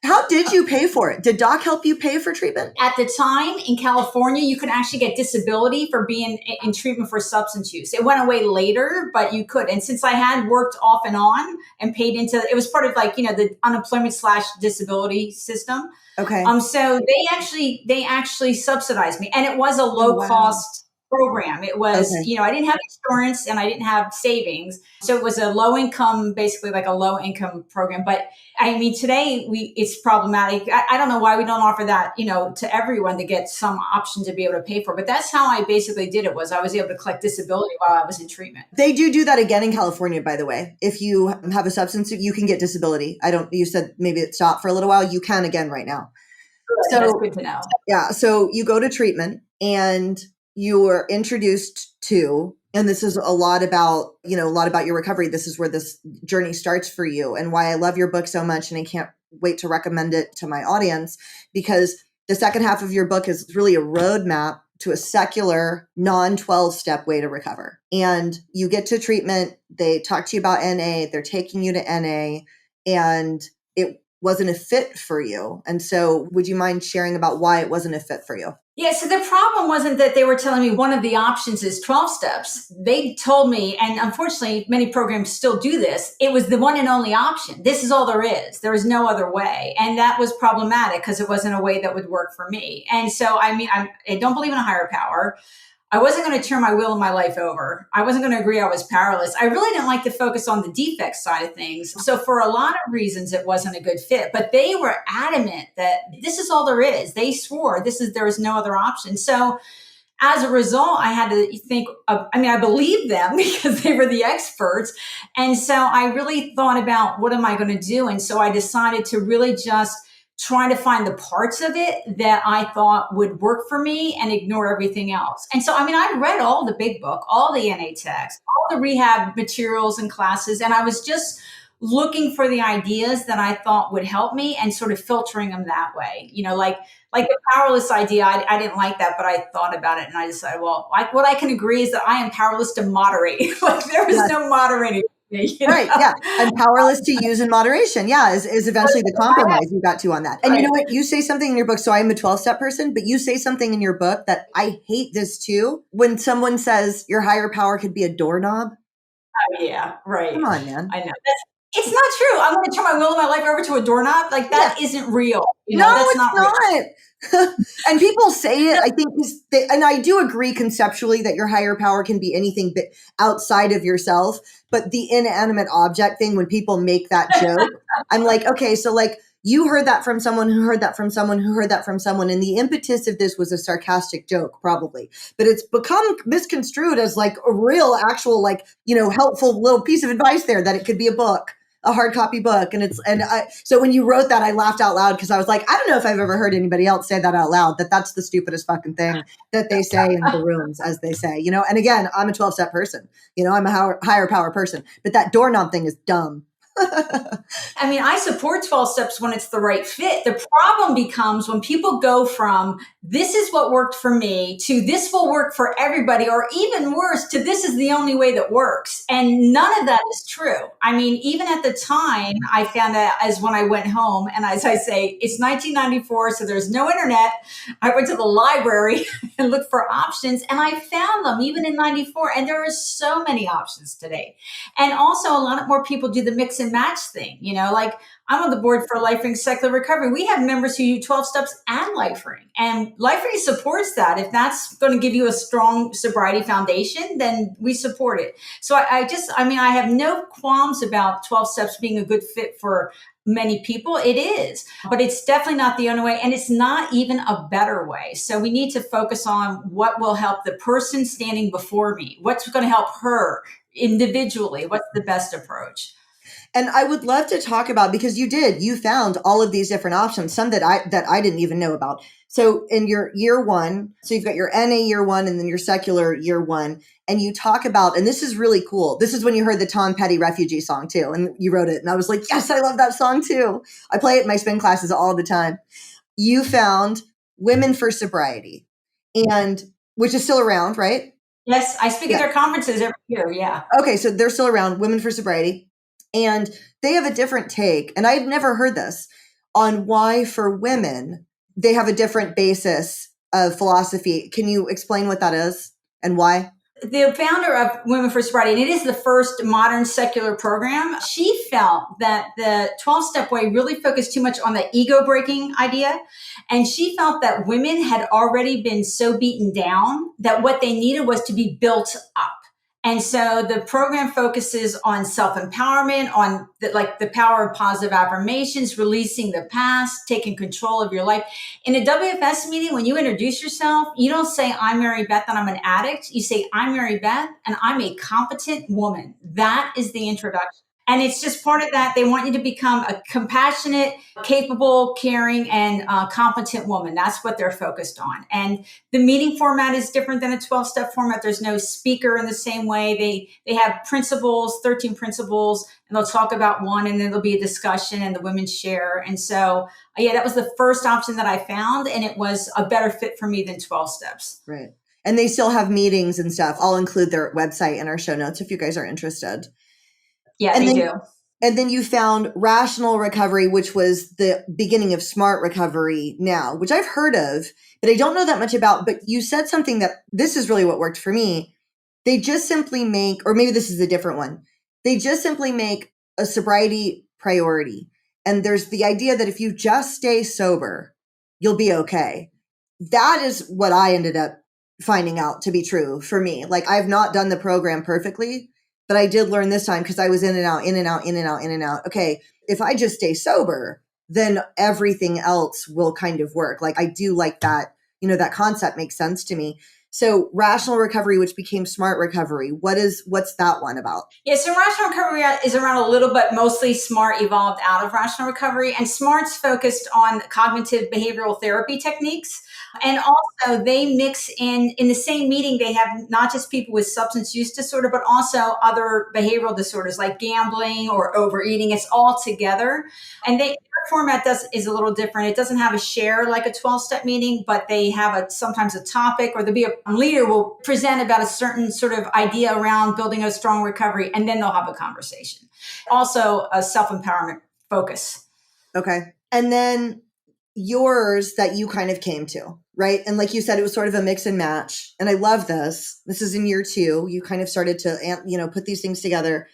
How did you pay for it? Did doc help you pay for treatment? At the time in California, you could actually get disability for being in treatment for substance use. It went away later, but you could. And since I had worked off and on and paid into, it was part of the unemployment / disability system. Okay. So they actually subsidized me, and it was a low cost program. It was, I didn't have insurance and I didn't have savings. So it was a low income, basically like a low income program. But I mean, today it's problematic. I don't know why we don't offer that, to everyone to get some option to be able to pay for. But that's how I basically did it. Was I was able to collect disability while I was in treatment. They do that again in California, by the way. If you have a substance, you can get disability. You said maybe it stopped for a little while. You can again right now. Good. So that's good to know. Yeah. So you go to treatment and you were introduced to, and this is a lot about your recovery. This is where this journey starts for you, and why I love your book so much. And I can't wait to recommend it to my audience, because the second half of your book is really a roadmap to a secular non-12-step way to recover. And you get to treatment. They talk to you about NA. They're taking you to NA, and it wasn't a fit for you. And so would you mind sharing about why it wasn't a fit for you? Yeah, so the problem wasn't that they were telling me one of the options is 12 steps. They told me, and unfortunately, many programs still do this, it was the one and only option. This is all there is. There is no other way. And that was problematic because it wasn't a way that would work for me. And so, I don't believe in a higher power. I wasn't going to turn my will and my life over. I wasn't going to agree I was powerless. I really didn't like to focus on the defect side of things. So for a lot of reasons, it wasn't a good fit. But they were adamant that this is all there is. They swore there is no other option. So as a result, I had to think, I believed them because they were the experts. And so I really thought about, what am I going to do? And so I decided to really just trying to find the parts of it that I thought would work for me and ignore everything else. And so, I read all the big book, all the NA text, all the rehab materials and classes, and I was just looking for the ideas that I thought would help me and sort of filtering them that way. Like the powerless idea, I didn't like that, but I thought about it and I decided, well, what I can agree is that I am powerless to moderate. There is no moderating. Right. Yeah. And powerless to use in moderation. Yeah. Is eventually the compromise you got to on that. And you know what? You say something in your book. So I'm a 12-step person, but you say something in your book that I hate this too. When someone says your higher power could be a doorknob. Oh, yeah. Right. Come on, man. I know. It's not true. I'm going to turn my will and my life over to a doorknob. That isn't real. That's not real. And people say it, I think, and I do agree conceptually that your higher power can be anything but outside of yourself. But the inanimate object thing, when people make that joke, I'm like, okay, so you heard that from someone who heard that from someone who heard that from someone. And the impetus of this was a sarcastic joke, probably. But it's become misconstrued as a real, actual, helpful little piece of advice there, that it could be a book, a hard copy book. So when you wrote that, I laughed out loud because I was like, I don't know if I've ever heard anybody else say that out loud, that's the stupidest fucking thing that they say in the rooms, as they say, and again, I'm a 12-step person, I'm a higher power person, but that doorknob thing is dumb. I support 12 steps when it's the right fit. The problem becomes when people go from this is what worked for me to this will work for everybody, or even worse, to this is the only way that works. And none of that is true. Even at the time, I found that as when I went home, and as I say, it's 1994, so there's no internet. I went to the library and looked for options, and I found them even in 94. And there are so many options today. And also a lot more people do the mix and match thing. I'm on the board for Life Ring Secular Recovery. We have members who do 12 steps and Life Ring, and Life Ring supports that. If that's going to give you a strong sobriety foundation, then we support it. So I have no qualms about 12 steps being a good fit for many people. It is, but it's definitely not the only way. And it's not even a better way. So we need to focus on what will help the person standing before me. What's going to help her individually? What's the best approach? And I would love to talk about, because you found all of these different options, some that I didn't even know about. So in your year one, so you've got your NA year one and then your secular year one, and you talk about, and this is really cool. This is when you heard the Tom Petty Refugee song too, and you wrote it. And I was like, yes, I love that song too. I play it in my spin classes all the time. You found Women for Sobriety, and which is still around, right? Yes, I speak at their conferences every year. Yeah. Okay, so they're still around, Women for Sobriety. And they have a different take, and I've never heard this, on why for women they have a different basis of philosophy. Can you explain what that is and why? The founder of Women for Sobriety, and it is the first modern secular program, she felt that the 12-step way really focused too much on the ego breaking idea. And she felt that women had already been so beaten down that what they needed was to be built up. And so the program focuses on self-empowerment, on the power of positive affirmations, releasing the past, taking control of your life. In a WFS meeting, when you introduce yourself, you don't say, I'm Mary Beth and I'm an addict. You say, I'm Mary Beth and I'm a competent woman. That is the introduction. And it's just part of that. They want you to become a compassionate, capable, caring, and competent woman. That's what they're focused on. And the meeting format is different than a 12-step format. There's no speaker in the same way. They have principles, 13 principles, and they'll talk about one, and then there'll be a discussion, and the women share. And so, yeah, that was the first option that I found, and it was a better fit for me than 12 steps. Right. And they still have meetings and stuff. I'll include their website in our show notes if you guys are interested. Yeah, they do. And then you found Rational Recovery, which was the beginning of Smart Recovery now, which I've heard of, but I don't know that much about. But you said something that this is really what worked for me. They just simply make, or maybe this is a different one. They just simply make a sobriety priority. And there's the idea that if you just stay sober, you'll be okay. That is what I ended up finding out to be true for me. Like, I've not done the program perfectly, but I did learn this time because I was in and out, in and out, in and out, in and out. Okay, if I just stay sober, then everything else will kind of work. Like, I do like that, that concept makes sense to me. So Rational Recovery, which became Smart Recovery, what's that one about? Yeah, so Rational Recovery is around a little, but mostly Smart evolved out of Rational Recovery. And Smart's focused on cognitive behavioral therapy techniques. And also they mix in the same meeting, they have not just people with substance use disorder, but also other behavioral disorders like gambling or overeating. It's all together. And their format is a little different. It doesn't have a share like a 12-step meeting, but they have sometimes a topic, or there'll be a leader will present about a certain sort of idea around building a strong recovery, and then they'll have a conversation. Also a self-empowerment focus. Okay. And then yours that you kind of came to, right? And like you said, it was sort of a mix and match. And I love this. This is in year 2. You kind of started to, put these things together.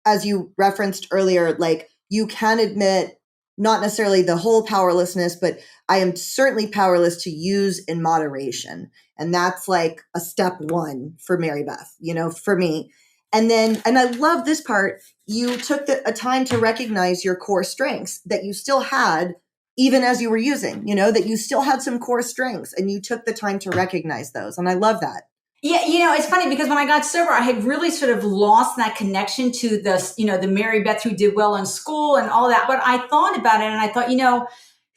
As you referenced earlier, like, you can admit not necessarily the whole powerlessness, but I am certainly powerless to use in moderation. And that's like a step 1 for Mary Beth, for me. And I love this part. You took a time to recognize your core strengths that you still had, even as you were using, that you still had some core strengths, and you took the time to recognize those. And I love that. Yeah, it's funny because when I got sober, I had really sort of lost that connection to the Mary Beth who did well in school and all that. But I thought about it and I thought,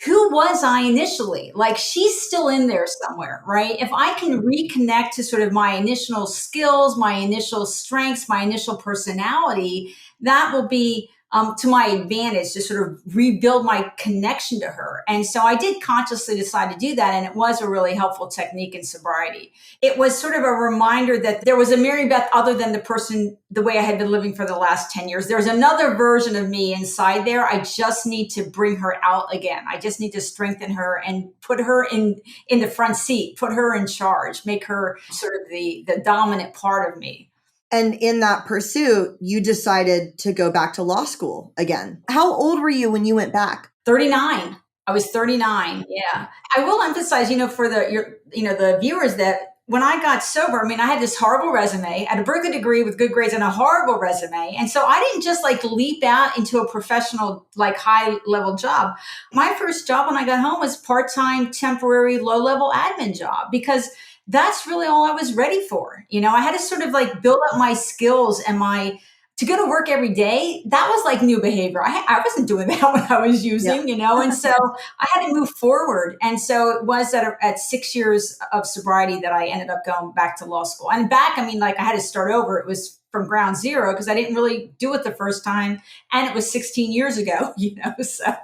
who was I initially? Like, she's still in there somewhere, right? If I can reconnect to sort of my initial skills, my initial strengths, my initial personality, that will be to my advantage to sort of rebuild my connection to her. And so I did consciously decide to do that. And it was a really helpful technique in sobriety. It was sort of a reminder that there was a Mary Beth other than the way I had been living for the last 10 years. There's another version of me inside there. I just need to bring her out again. I just need to strengthen her and put her in the front seat, put her in charge, make her sort of the dominant part of me. And in that pursuit, you decided to go back to law school again. How old were you when you went back? 39. I was 39. Yeah. I will emphasize, for the viewers, that when I got sober, I had this horrible resume, I had a very good degree with good grades and a horrible resume. And so I didn't just leap out into a professional, high level job. My first job when I got home was part-time, temporary, low level admin job, because that's really all I was ready for. I had to sort of build up my skills and my to go to work every day, that was like new behavior. I wasn't doing that when I was using, and so I had to move forward. And so it was at 6 years of sobriety that I ended up going back to law school. And back, I mean, like I had to start over. It was from ground zero because I didn't really do it the first time. And it was 16 years ago, so.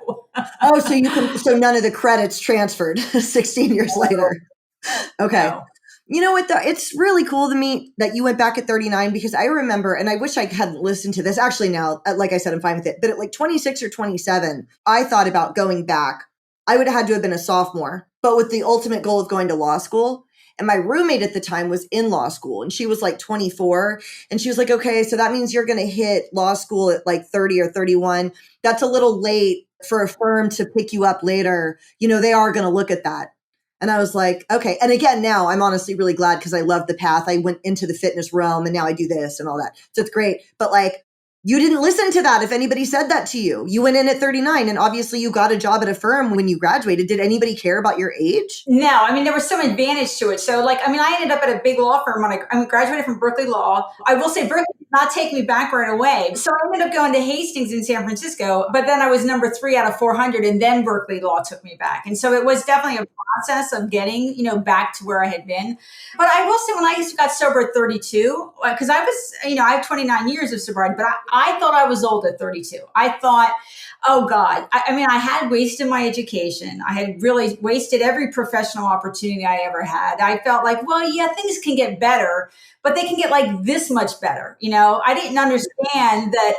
Oh, so none of the credits transferred 16 years later. Okay. No. You know what, though? It's really cool to me that you went back at 39 because I remember, and I wish I hadn't listened to this. Actually, now, like I said, I'm fine with it. But at like 26 or 27, I thought about going back. I would have had to have been a sophomore, but with the ultimate goal of going to law school. And my roommate at the time was in law school and she was like 24. And she was like, okay, so that means you're going to hit law school at like 30 or 31. That's a little late for a firm to pick you up later. They are going to look at that. And I was like, okay. And again, now I'm honestly really glad because I love the path. I went into the fitness realm and now I do this and all that. So it's great. But like, you didn't listen to that if anybody said that to you. You went in at 39 and obviously you got a job at a firm when you graduated. Did anybody care about your age? No, I mean, there was some advantage to it. So like, I mean, I ended up at a big law firm when I graduated from Berkeley Law. I will say Berkeley did not take me back right away. So I ended up going to Hastings in San Francisco, but then I was number 3 out of 400 and then Berkeley Law took me back. And so it was definitely a process of getting, back to where I had been. But I will say when I got sober at 32, because I was, I have 29 years of sobriety, but I thought I was old at 32. I thought, oh God, I mean, I had wasted my education. I had really wasted every professional opportunity I ever had. I felt like, well, yeah, things can get better, but they can get like this much better. I didn't understand that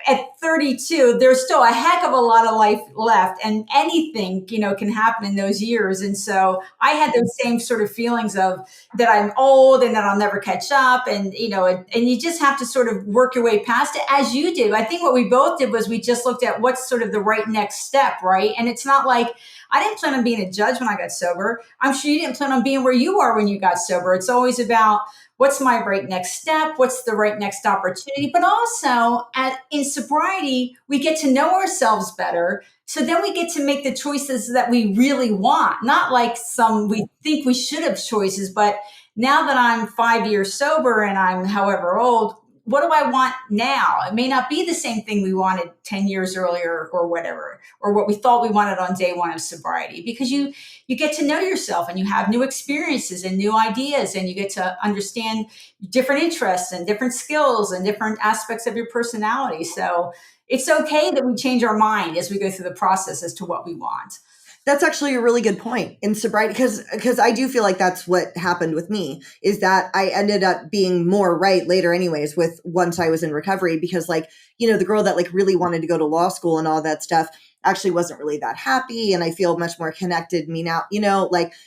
at 32, there's still a heck of a lot of life left and anything, can happen in those years. And so I had those same sort of feelings of that I'm old and that I'll never catch up. And, and you just have to sort of work your way past it as you did. I think what we both did was we just looked at what's sort of the right next step, right? And it's not like I didn't plan on being a judge when I got sober. I'm sure you didn't plan on being where you are when you got sober. It's always about what's my right next step? What's the right next opportunity? But also in sobriety, we get to know ourselves better. So then we get to make the choices that we really want, not like some we think we should have choices. But now that I'm 5 years sober and I'm however old, what do I want now? It may not be the same thing we wanted 10 years earlier or whatever, or what we thought we wanted on day one of sobriety, because you get to know yourself and you have new experiences and new ideas and you get to understand different interests and different skills and different aspects of your personality. So it's okay that we change our mind as we go through the process as to what we want. That's actually a really good point in sobriety because I do feel like that's what happened with me is that I ended up being more right later anyways with once I was in recovery because the girl that really wanted to go to law school and all that stuff actually wasn't really that happy. And I feel much more connected me now,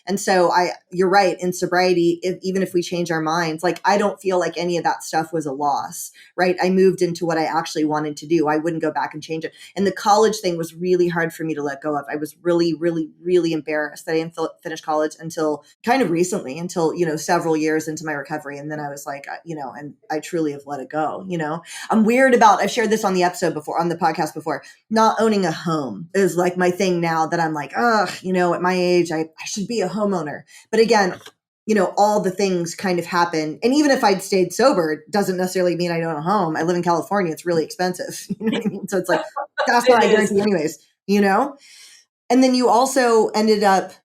and so you're right in sobriety, even if we change our minds, I don't feel like any of that stuff was a loss, right? I moved into what I actually wanted to do. I wouldn't go back and change it. And the college thing was really hard for me to let go of. I was really, really, really embarrassed that I didn't finish college until kind of recently, until, several years into my recovery. And then I was like, and I truly have let it go. I'm weird about, I've shared this on the podcast before, not owning a home is like my thing now that I'm like, at my age, I should be a homeowner. But again, all the things kind of happen. And even if I'd stayed sober, it doesn't necessarily mean I don't own a home. I live in California. It's really expensive. You know what I mean? So it's like, that's not I guarantee anyways, And then you also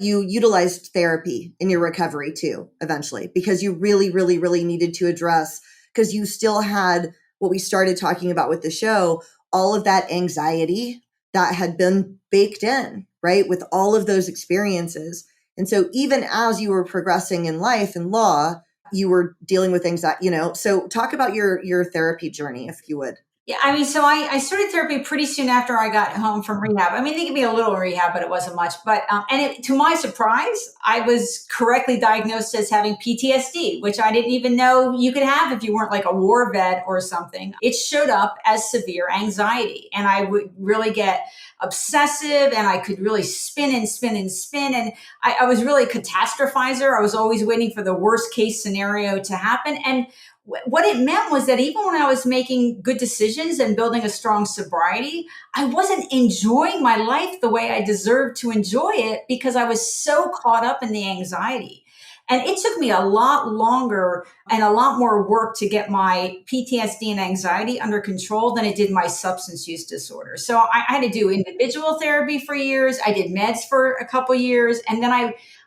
you utilized therapy in your recovery too, eventually, because you really, really, really needed to address, because you still had what we started talking about with the show, all of that anxiety that had been baked in, right? With all of those experiences. And so even as you were progressing in life and law, you were dealing with anxiety, so talk about your therapy journey, if you would. Yeah, I mean, so I started therapy pretty soon after I got home from rehab. I mean, they gave me a little rehab, but it wasn't much. But to my surprise, I was correctly diagnosed as having PTSD, which I didn't even know you could have if you weren't like a war vet or something. It showed up as severe anxiety, and I would really get obsessive, and I could really spin and spin and spin. And I was really a catastrophizer. I was always waiting for the worst case scenario to happen. And what it meant was that even when I was making good decisions and building a strong sobriety, I wasn't enjoying my life the way I deserved to enjoy it because I was so caught up in the anxiety. And it took me a lot longer and a lot more work to get my PTSD and anxiety under control than it did my substance use disorder. So I had to do individual therapy for years. I did meds for a couple years. And then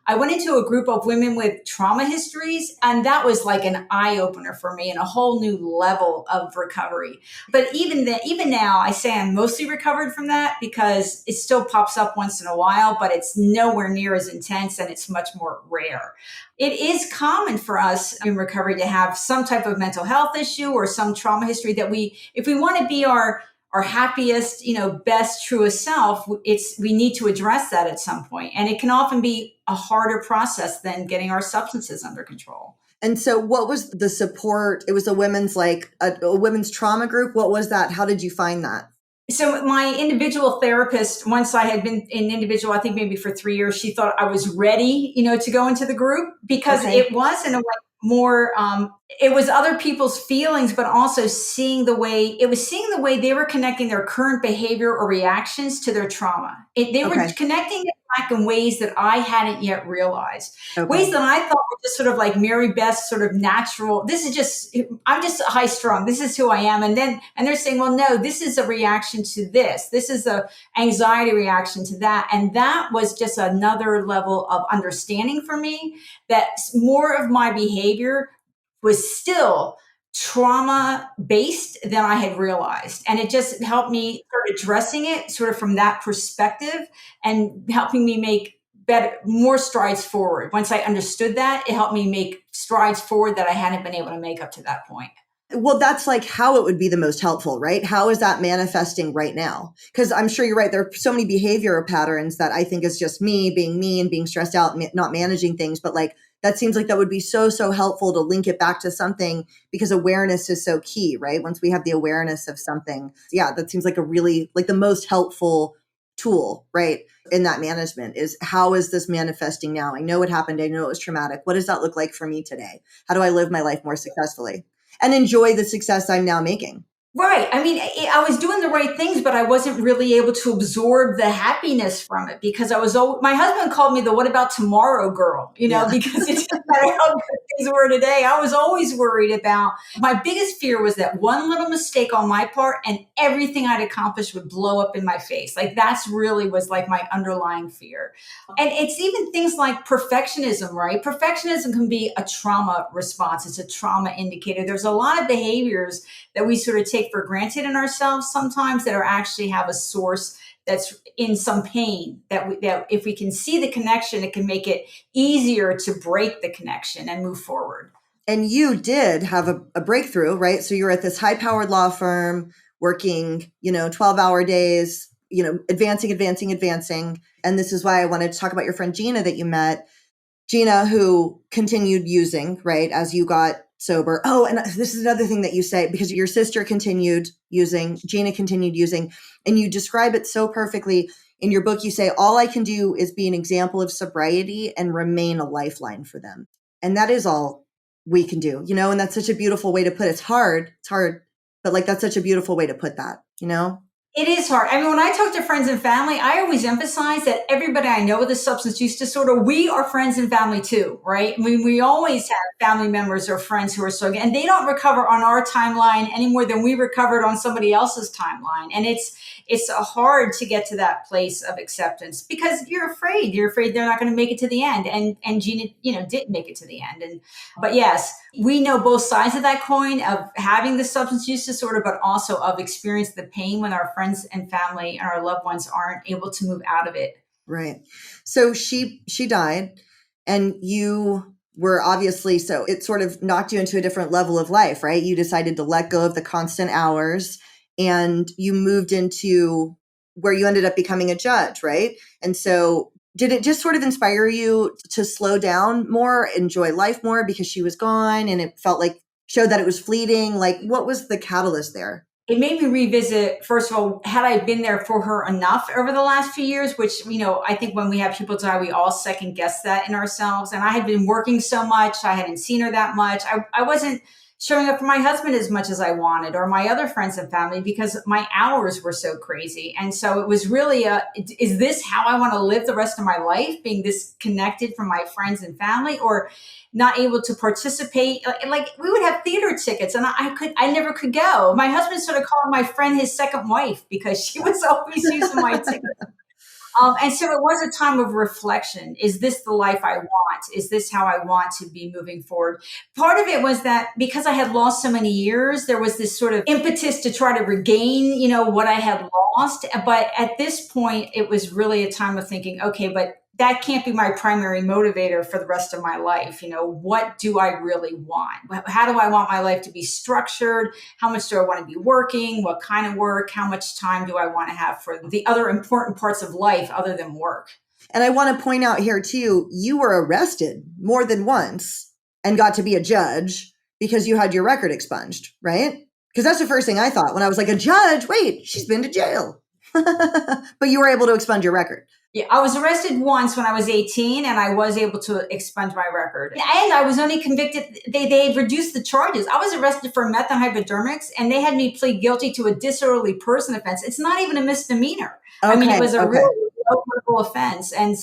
I went into a group of women with trauma histories, and that was like an eye opener for me and a whole new level of recovery. But even now, I say I'm mostly recovered from that because it still pops up once in a while, but it's nowhere near as intense and it's much more rare. It is common for us in recovery to have some type of mental health issue or some trauma history that if we want to be our happiest, best, truest self, we need to address that at some point. And it can often be a harder process than getting our substances under control. And so what was the support? It was a women's a women's trauma group. What was that? How did you find that? So my individual therapist, once I had been in individual, I think maybe for 3 years, she thought I was ready, to go into the group because it was in a way more, it was other people's feelings, but also seeing the way they were connecting their current behavior or reactions to their trauma. They were connecting it back in ways that I hadn't yet realized. Ways that I thought were just sort of like Mary Beth's sort of natural. I'm just high strung. This is who I am. And they're saying, well, no, this is a reaction to this. This is a anxiety reaction to that. And that was just another level of understanding for me that more of my behavior was still trauma based than I had realized. And it just helped me start addressing it sort of from that perspective and helping me make more strides forward. Once I understood that, it helped me make strides forward that I hadn't been able to make up to that point. Well, that's like how it would be the most helpful, right? How is that manifesting right now? Because I'm sure you're right. There are so many behavioral patterns that I think is just me and being stressed out, not managing things. But that seems like that would be so helpful to link it back to something because awareness is so key, right? Once we have the awareness of something, that seems like a really the most helpful tool, right? In that management is how is this manifesting now? I know what happened. I know it was traumatic. What does that look like for me today? How do I live my life more successfully and enjoy the success I'm now making? Right. I mean, I was doing the right things, but I wasn't really able to absorb the happiness from it because my husband called me the "what about tomorrow" girl, because it didn't matter how good things were today. I was always worried about, my biggest fear was that one little mistake on my part and everything I'd accomplished would blow up in my face. That's really was my underlying fear. And it's even things like perfectionism, right? Perfectionism can be a trauma response. It's a trauma indicator. There's a lot of behaviors that we sort of take for granted in ourselves sometimes that are actually have a source that's in some pain that if we can see the connection, it can make it easier to break the connection and move forward. And you did have a breakthrough, right? So you're at this high-powered law firm working, 12-hour days, advancing. And this is why I wanted to talk about your friend Gina that you met. Gina, who continued using, right, as you got sober. Oh, and this is another thing that you say, because your sister continued using, Gina continued using, and you describe it so perfectly in your book. You say, all I can do is be an example of sobriety and remain a lifeline for them. And that is all we can do, and that's such a beautiful way to put it. It's hard, but that's such a beautiful way to put that, It is hard. I mean, when I talk to friends and family, I always emphasize that everybody I know with a substance use disorder, we are friends and family too, right? I mean, we always have family members or friends who are struggling, and they don't recover on our timeline any more than we recovered on somebody else's timeline. And it's hard to get to that place of acceptance because you're afraid they're not going to make it to the end. And Gina, didn't make it to the end. But yes, we know both sides of that coin of having the substance use disorder, but also of experiencing the pain when our friends and family and our loved ones aren't able to move out of it. Right. So she died, and you were obviously, so it sort of knocked you into a different level of life, right? You decided to let go of the constant hours and you moved into where you ended up becoming a judge, right? And so did it just sort of inspire you to slow down more, enjoy life more because she was gone and it showed that it was fleeting? What was the catalyst there? It made me revisit, first of all, had I been there for her enough over the last few years, which, I think when we have people die, we all second guess that in ourselves. And I had been working so much. I hadn't seen her that much. I wasn't showing up for my husband as much as I wanted, or my other friends and family, because my hours were so crazy. And so it was really is this how I want to live the rest of my life, being disconnected from my friends and family, or not able to participate? Like we would have theater tickets and I never could go. My husband started calling my friend his second wife because she was always using my tickets. And so it was a time of reflection. Is this the life I want? Is this how I want to be moving forward? Part of it was that because I had lost so many years, there was this sort of impetus to try to regain, what I had lost. But at this point, it was really a time of thinking, okay, but that can't be my primary motivator for the rest of my life. What do I really want? How do I want my life to be structured? How much do I want to be working? What kind of work? How much time do I want to have for the other important parts of life other than work? And I want to point out here too, you were arrested more than once and got to be a judge because you had your record expunged, right? Because that's the first thing I thought when I was like, a judge, wait, she's been to jail. But you were able to expunge your record. Yeah, I was arrested once when I was 18 and I was able to expunge my record. And I was only convicted, they reduced the charges. I was arrested for meth and hypodermics and they had me plead guilty to a disorderly person offense. It's not even a misdemeanor. Okay, I mean, it was a really low-level offense. And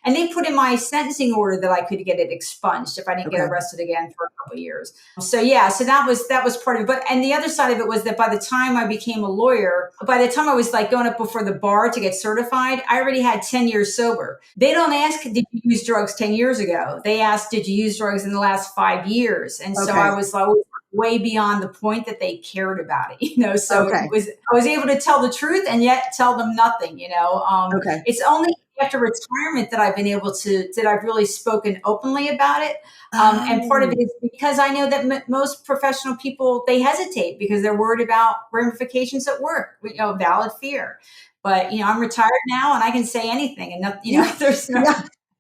they put in my sentencing order that I could get it expunged if I didn't get arrested again for a couple of years. So that was part of it. But, and the other side of it was that by the time I became a lawyer, by the time I was like going up before the bar to get certified, I already had 10 years sober. They don't ask, did you use drugs 10 years ago? They asked, did you use drugs in the last 5 years? And so I was always way beyond the point that they cared about it, so I was able to tell the truth and yet tell them nothing, It's only after retirement that I've been able that I've really spoken openly about it. And part of it is because I know that most professional people, they hesitate because they're worried about ramifications at work, valid fear. But, I'm retired now and I can say anything and nothing, there's no...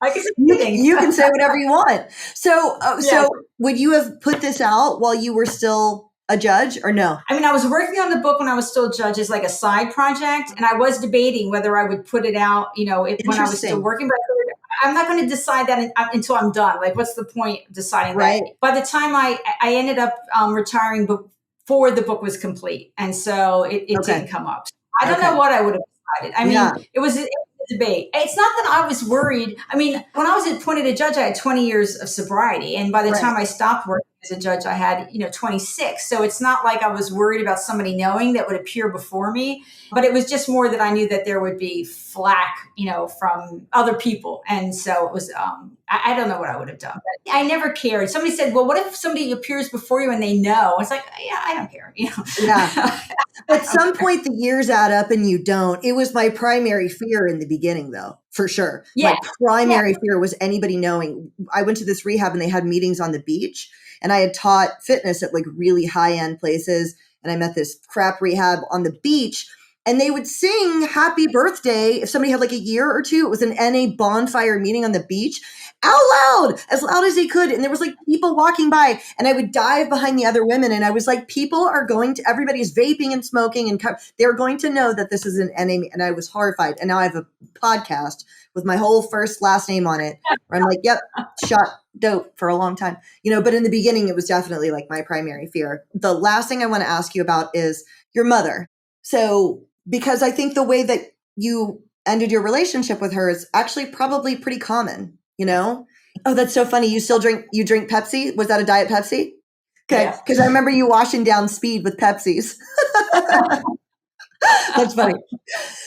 I can say anything. You can say whatever you want. So would you have put this out while you were still a judge or no? I mean, I was working on the book when I was still a judge as like a side project. And I was debating whether I would put it out, when I was still working. But I'm not going to decide that until I'm done. Like, what's the point of deciding that? By the time I ended up retiring before the book was complete. And so it didn't come up. I don't know what I would have decided. I mean, it was debate. It's not that I was worried. I mean, when I was appointed a judge, I had 20 years of sobriety. And by the time I stopped working as a judge, I had, 26. So it's not like I was worried about somebody knowing that would appear before me. But it was just more that I knew that there would be flack, from other people. And so it was, I don't know what I would have done. But I never cared. Somebody said, well, what if somebody appears before you and they know? It's like, yeah, I don't care. Yeah. At some point, the years add up and you don't. It was my primary fear in the beginning, though, for sure. Yeah. My primary fear was anybody knowing. I went to this rehab and they had meetings on the beach. And I had taught fitness at like really high-end places. And I met this crap rehab on the beach. And they would sing happy birthday if somebody had like a year or two. It was an NA bonfire meeting on the beach out loud as they could. And there was like people walking by and I would dive behind the other women. And I was like, everybody's vaping and smoking and they're going to know that this is an NA. And I was horrified. And now I have a podcast with my whole first last name on it where I'm like, yep, shot dope for a long time, but in the beginning, it was definitely like my primary fear. The last thing I want to ask you about is your mother. So, because I think the way that you ended your relationship with her is actually probably pretty common, Oh, that's so funny. You drink Pepsi? Was that a Diet Pepsi? Okay. Because I remember you washing down Speed with Pepsis. That's funny.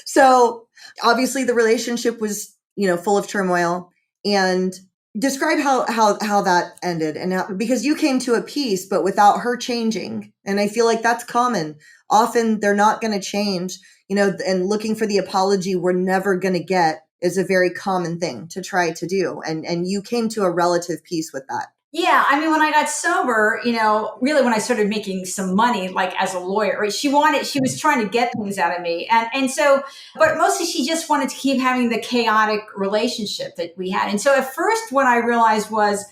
So obviously the relationship was, full of turmoil, and describe how that ended and because you came to a peace, but without her changing. And I feel like that's common. Often they're not going to change, and looking for the apology we're never going to get is a very common thing to try to do. And you came to a relative peace with that. Yeah. I mean, when I got sober, really when I started making some money, like as a lawyer, right? She was trying to get things out of me. And so, but mostly she just wanted to keep having the chaotic relationship that we had. And so at first what I realized was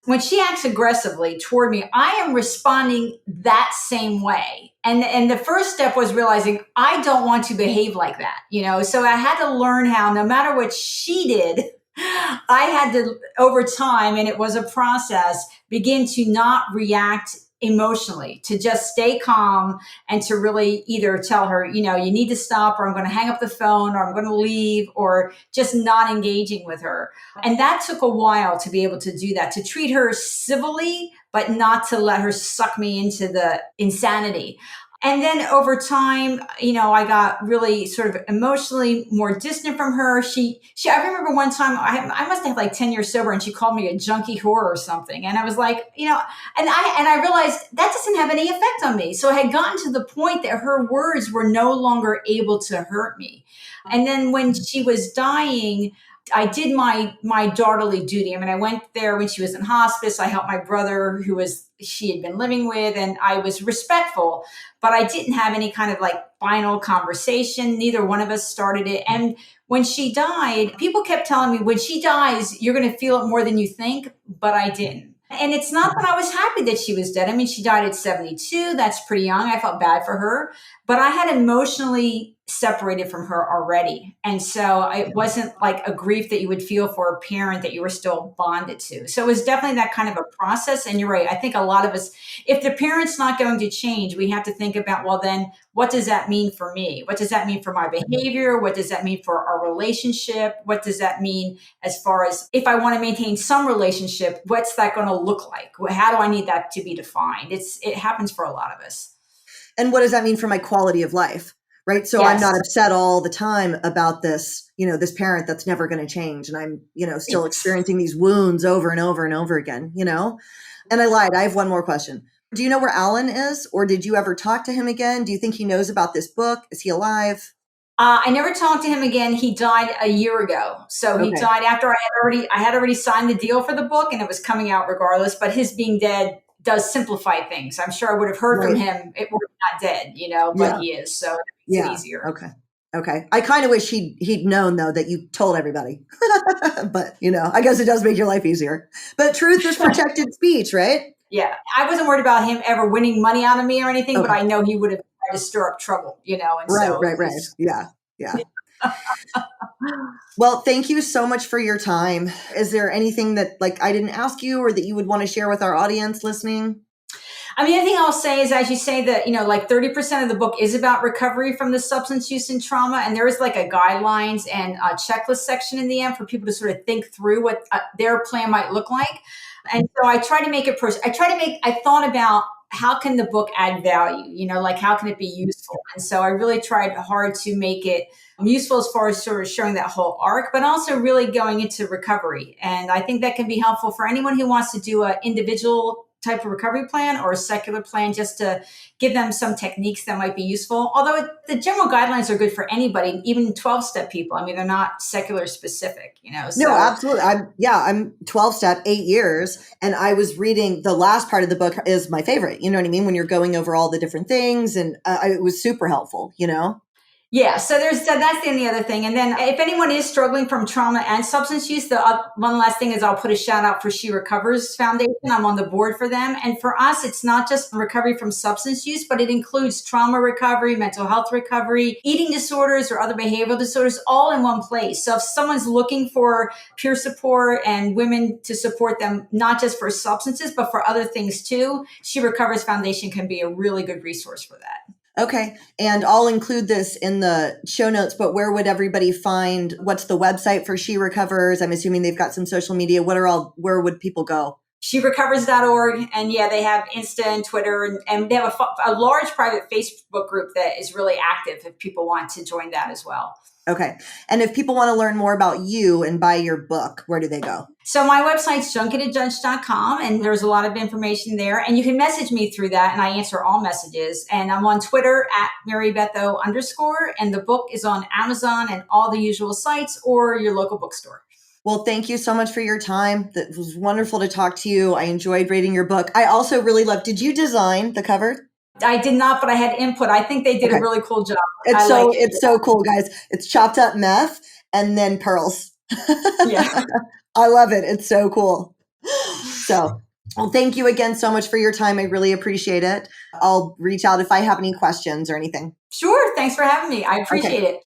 when she acts aggressively toward me, I am responding that same way. And the first step was realizing I don't want to behave like that, so I had to learn how, no matter what she did, I had to, over time, and it was a process, begin to not react emotionally, to just stay calm and to really either tell her, you know, you need to stop, or I'm going to hang up the phone, or I'm going to leave, or just not engaging with her. And that took a while to be able to do that, to treat her civilly, but not to let her suck me into the insanity. And then over time, you know, I got really sort of emotionally more distant from her. I remember one time I must have like 10 years sober, and she called me a junkie whore or something. And I was like, you know, and I realized that doesn't have any effect on me. So I had gotten to the point that her words were no longer able to hurt me. And then when she was dying, I did my daughterly duty. I mean, I went there when she was in hospice. I helped my brother she had been living with, and I was respectful, but I didn't have any kind of like final conversation. Neither one of us started it. And when she died, people kept telling me, when she dies, you're going to feel it more than you think, but I didn't. And it's not that I was happy that she was dead. I mean, she died at 72. That's pretty young. I felt bad for her, but I had emotionally separated from her already. And so it wasn't like a grief that you would feel for a parent that you were still bonded to. So it was definitely that kind of a process. And you're right. I think a lot of us, if the parent's not going to change, we have to think about, well, then what does that mean for me? What does that mean for my behavior? What does that mean for our relationship? What does that mean as far as if I want to maintain some relationship, what's that going to look like? How do I need that to be defined? It happens for a lot of us. And what does that mean for my quality of life? Right. So Yes. I'm not upset all the time about this, you know, this parent that's never going to change. And I'm, you know, still experiencing these wounds over and over and over again, you know. And I lied. I have one more question. Do you know where Alan is, or did you ever talk to him again? Do you think he knows about this book? Is he alive? I never talked to him again. He died a year ago. So he died after I had already signed the deal for the book, and it was coming out regardless. But his being dead does simplify things. I'm sure I would have heard from him if we're not dead, you know, but he is. So it makes it easier. Okay. I kind of wish he'd known, though, that you told everybody. But, you know, I guess it does make your life easier. But truth is protected speech, right? Yeah. I wasn't worried about him ever winning money out of me or anything, but I know he would have tried to stir up trouble, you know. And right. Yeah. Well, thank you so much for your time. Is there anything that like I didn't ask you or that you would want to share with our audience listening? I mean, the thing I'll say is, as you say, that, you know, like 30% of the book is about recovery from the substance use and trauma. And there is like a guidelines and a checklist section in the end for people to sort of think through what their plan might look like. And so I try to make it I thought about how can the book add value, you know, like how can it be useful? And so I really tried hard to make it useful as far as sort of showing that whole arc, but also really going into recovery. And I think that can be helpful for anyone who wants to do an individual type of recovery plan or a secular plan, just to give them some techniques that might be useful. Although the general guidelines are good for anybody, even 12-step people. I mean, they're not secular specific, you know. So. No, absolutely. I'm 12-step, 8 years. And I was reading the last part of the book is my favorite. You know what I mean? When you're going over all the different things, and it was super helpful, you know? Yeah, so that's the other thing. And then if anyone is struggling from trauma and substance use, the one last thing is I'll put a shout out for She Recovers Foundation. I'm on the board for them. And for us, it's not just recovery from substance use, but it includes trauma recovery, mental health recovery, eating disorders or other behavioral disorders, all in one place. So if someone's looking for peer support and women to support them, not just for substances, but for other things too, She Recovers Foundation can be a really good resource for that. Okay. And I'll include this in the show notes, but where would everybody find, what's the website for She Recovers? I'm assuming they've got some social media. Where would people go? SheRecovers.org. And yeah, they have Insta and Twitter, and they have a large private Facebook group that is really active if people want to join that as well. Okay. And if people want to learn more about you and buy your book, where do they go? So my website's junkietojudge.com, and there's a lot of information there. And you can message me through that, and I answer all messages. And I'm on Twitter at Mary Beth O _, and the book is on Amazon and all the usual sites or your local bookstore. Well, thank you so much for your time. It was wonderful to talk to you. I enjoyed reading your book. I also really loved, did you design the cover? I did not, but I had input. I think they did a really cool job. It's so cool, guys. It's chopped up meth and then pearls. Yeah. I love it. It's so cool. So, well, thank you again so much for your time. I really appreciate it. I'll reach out if I have any questions or anything. Sure. Thanks for having me. I appreciate it.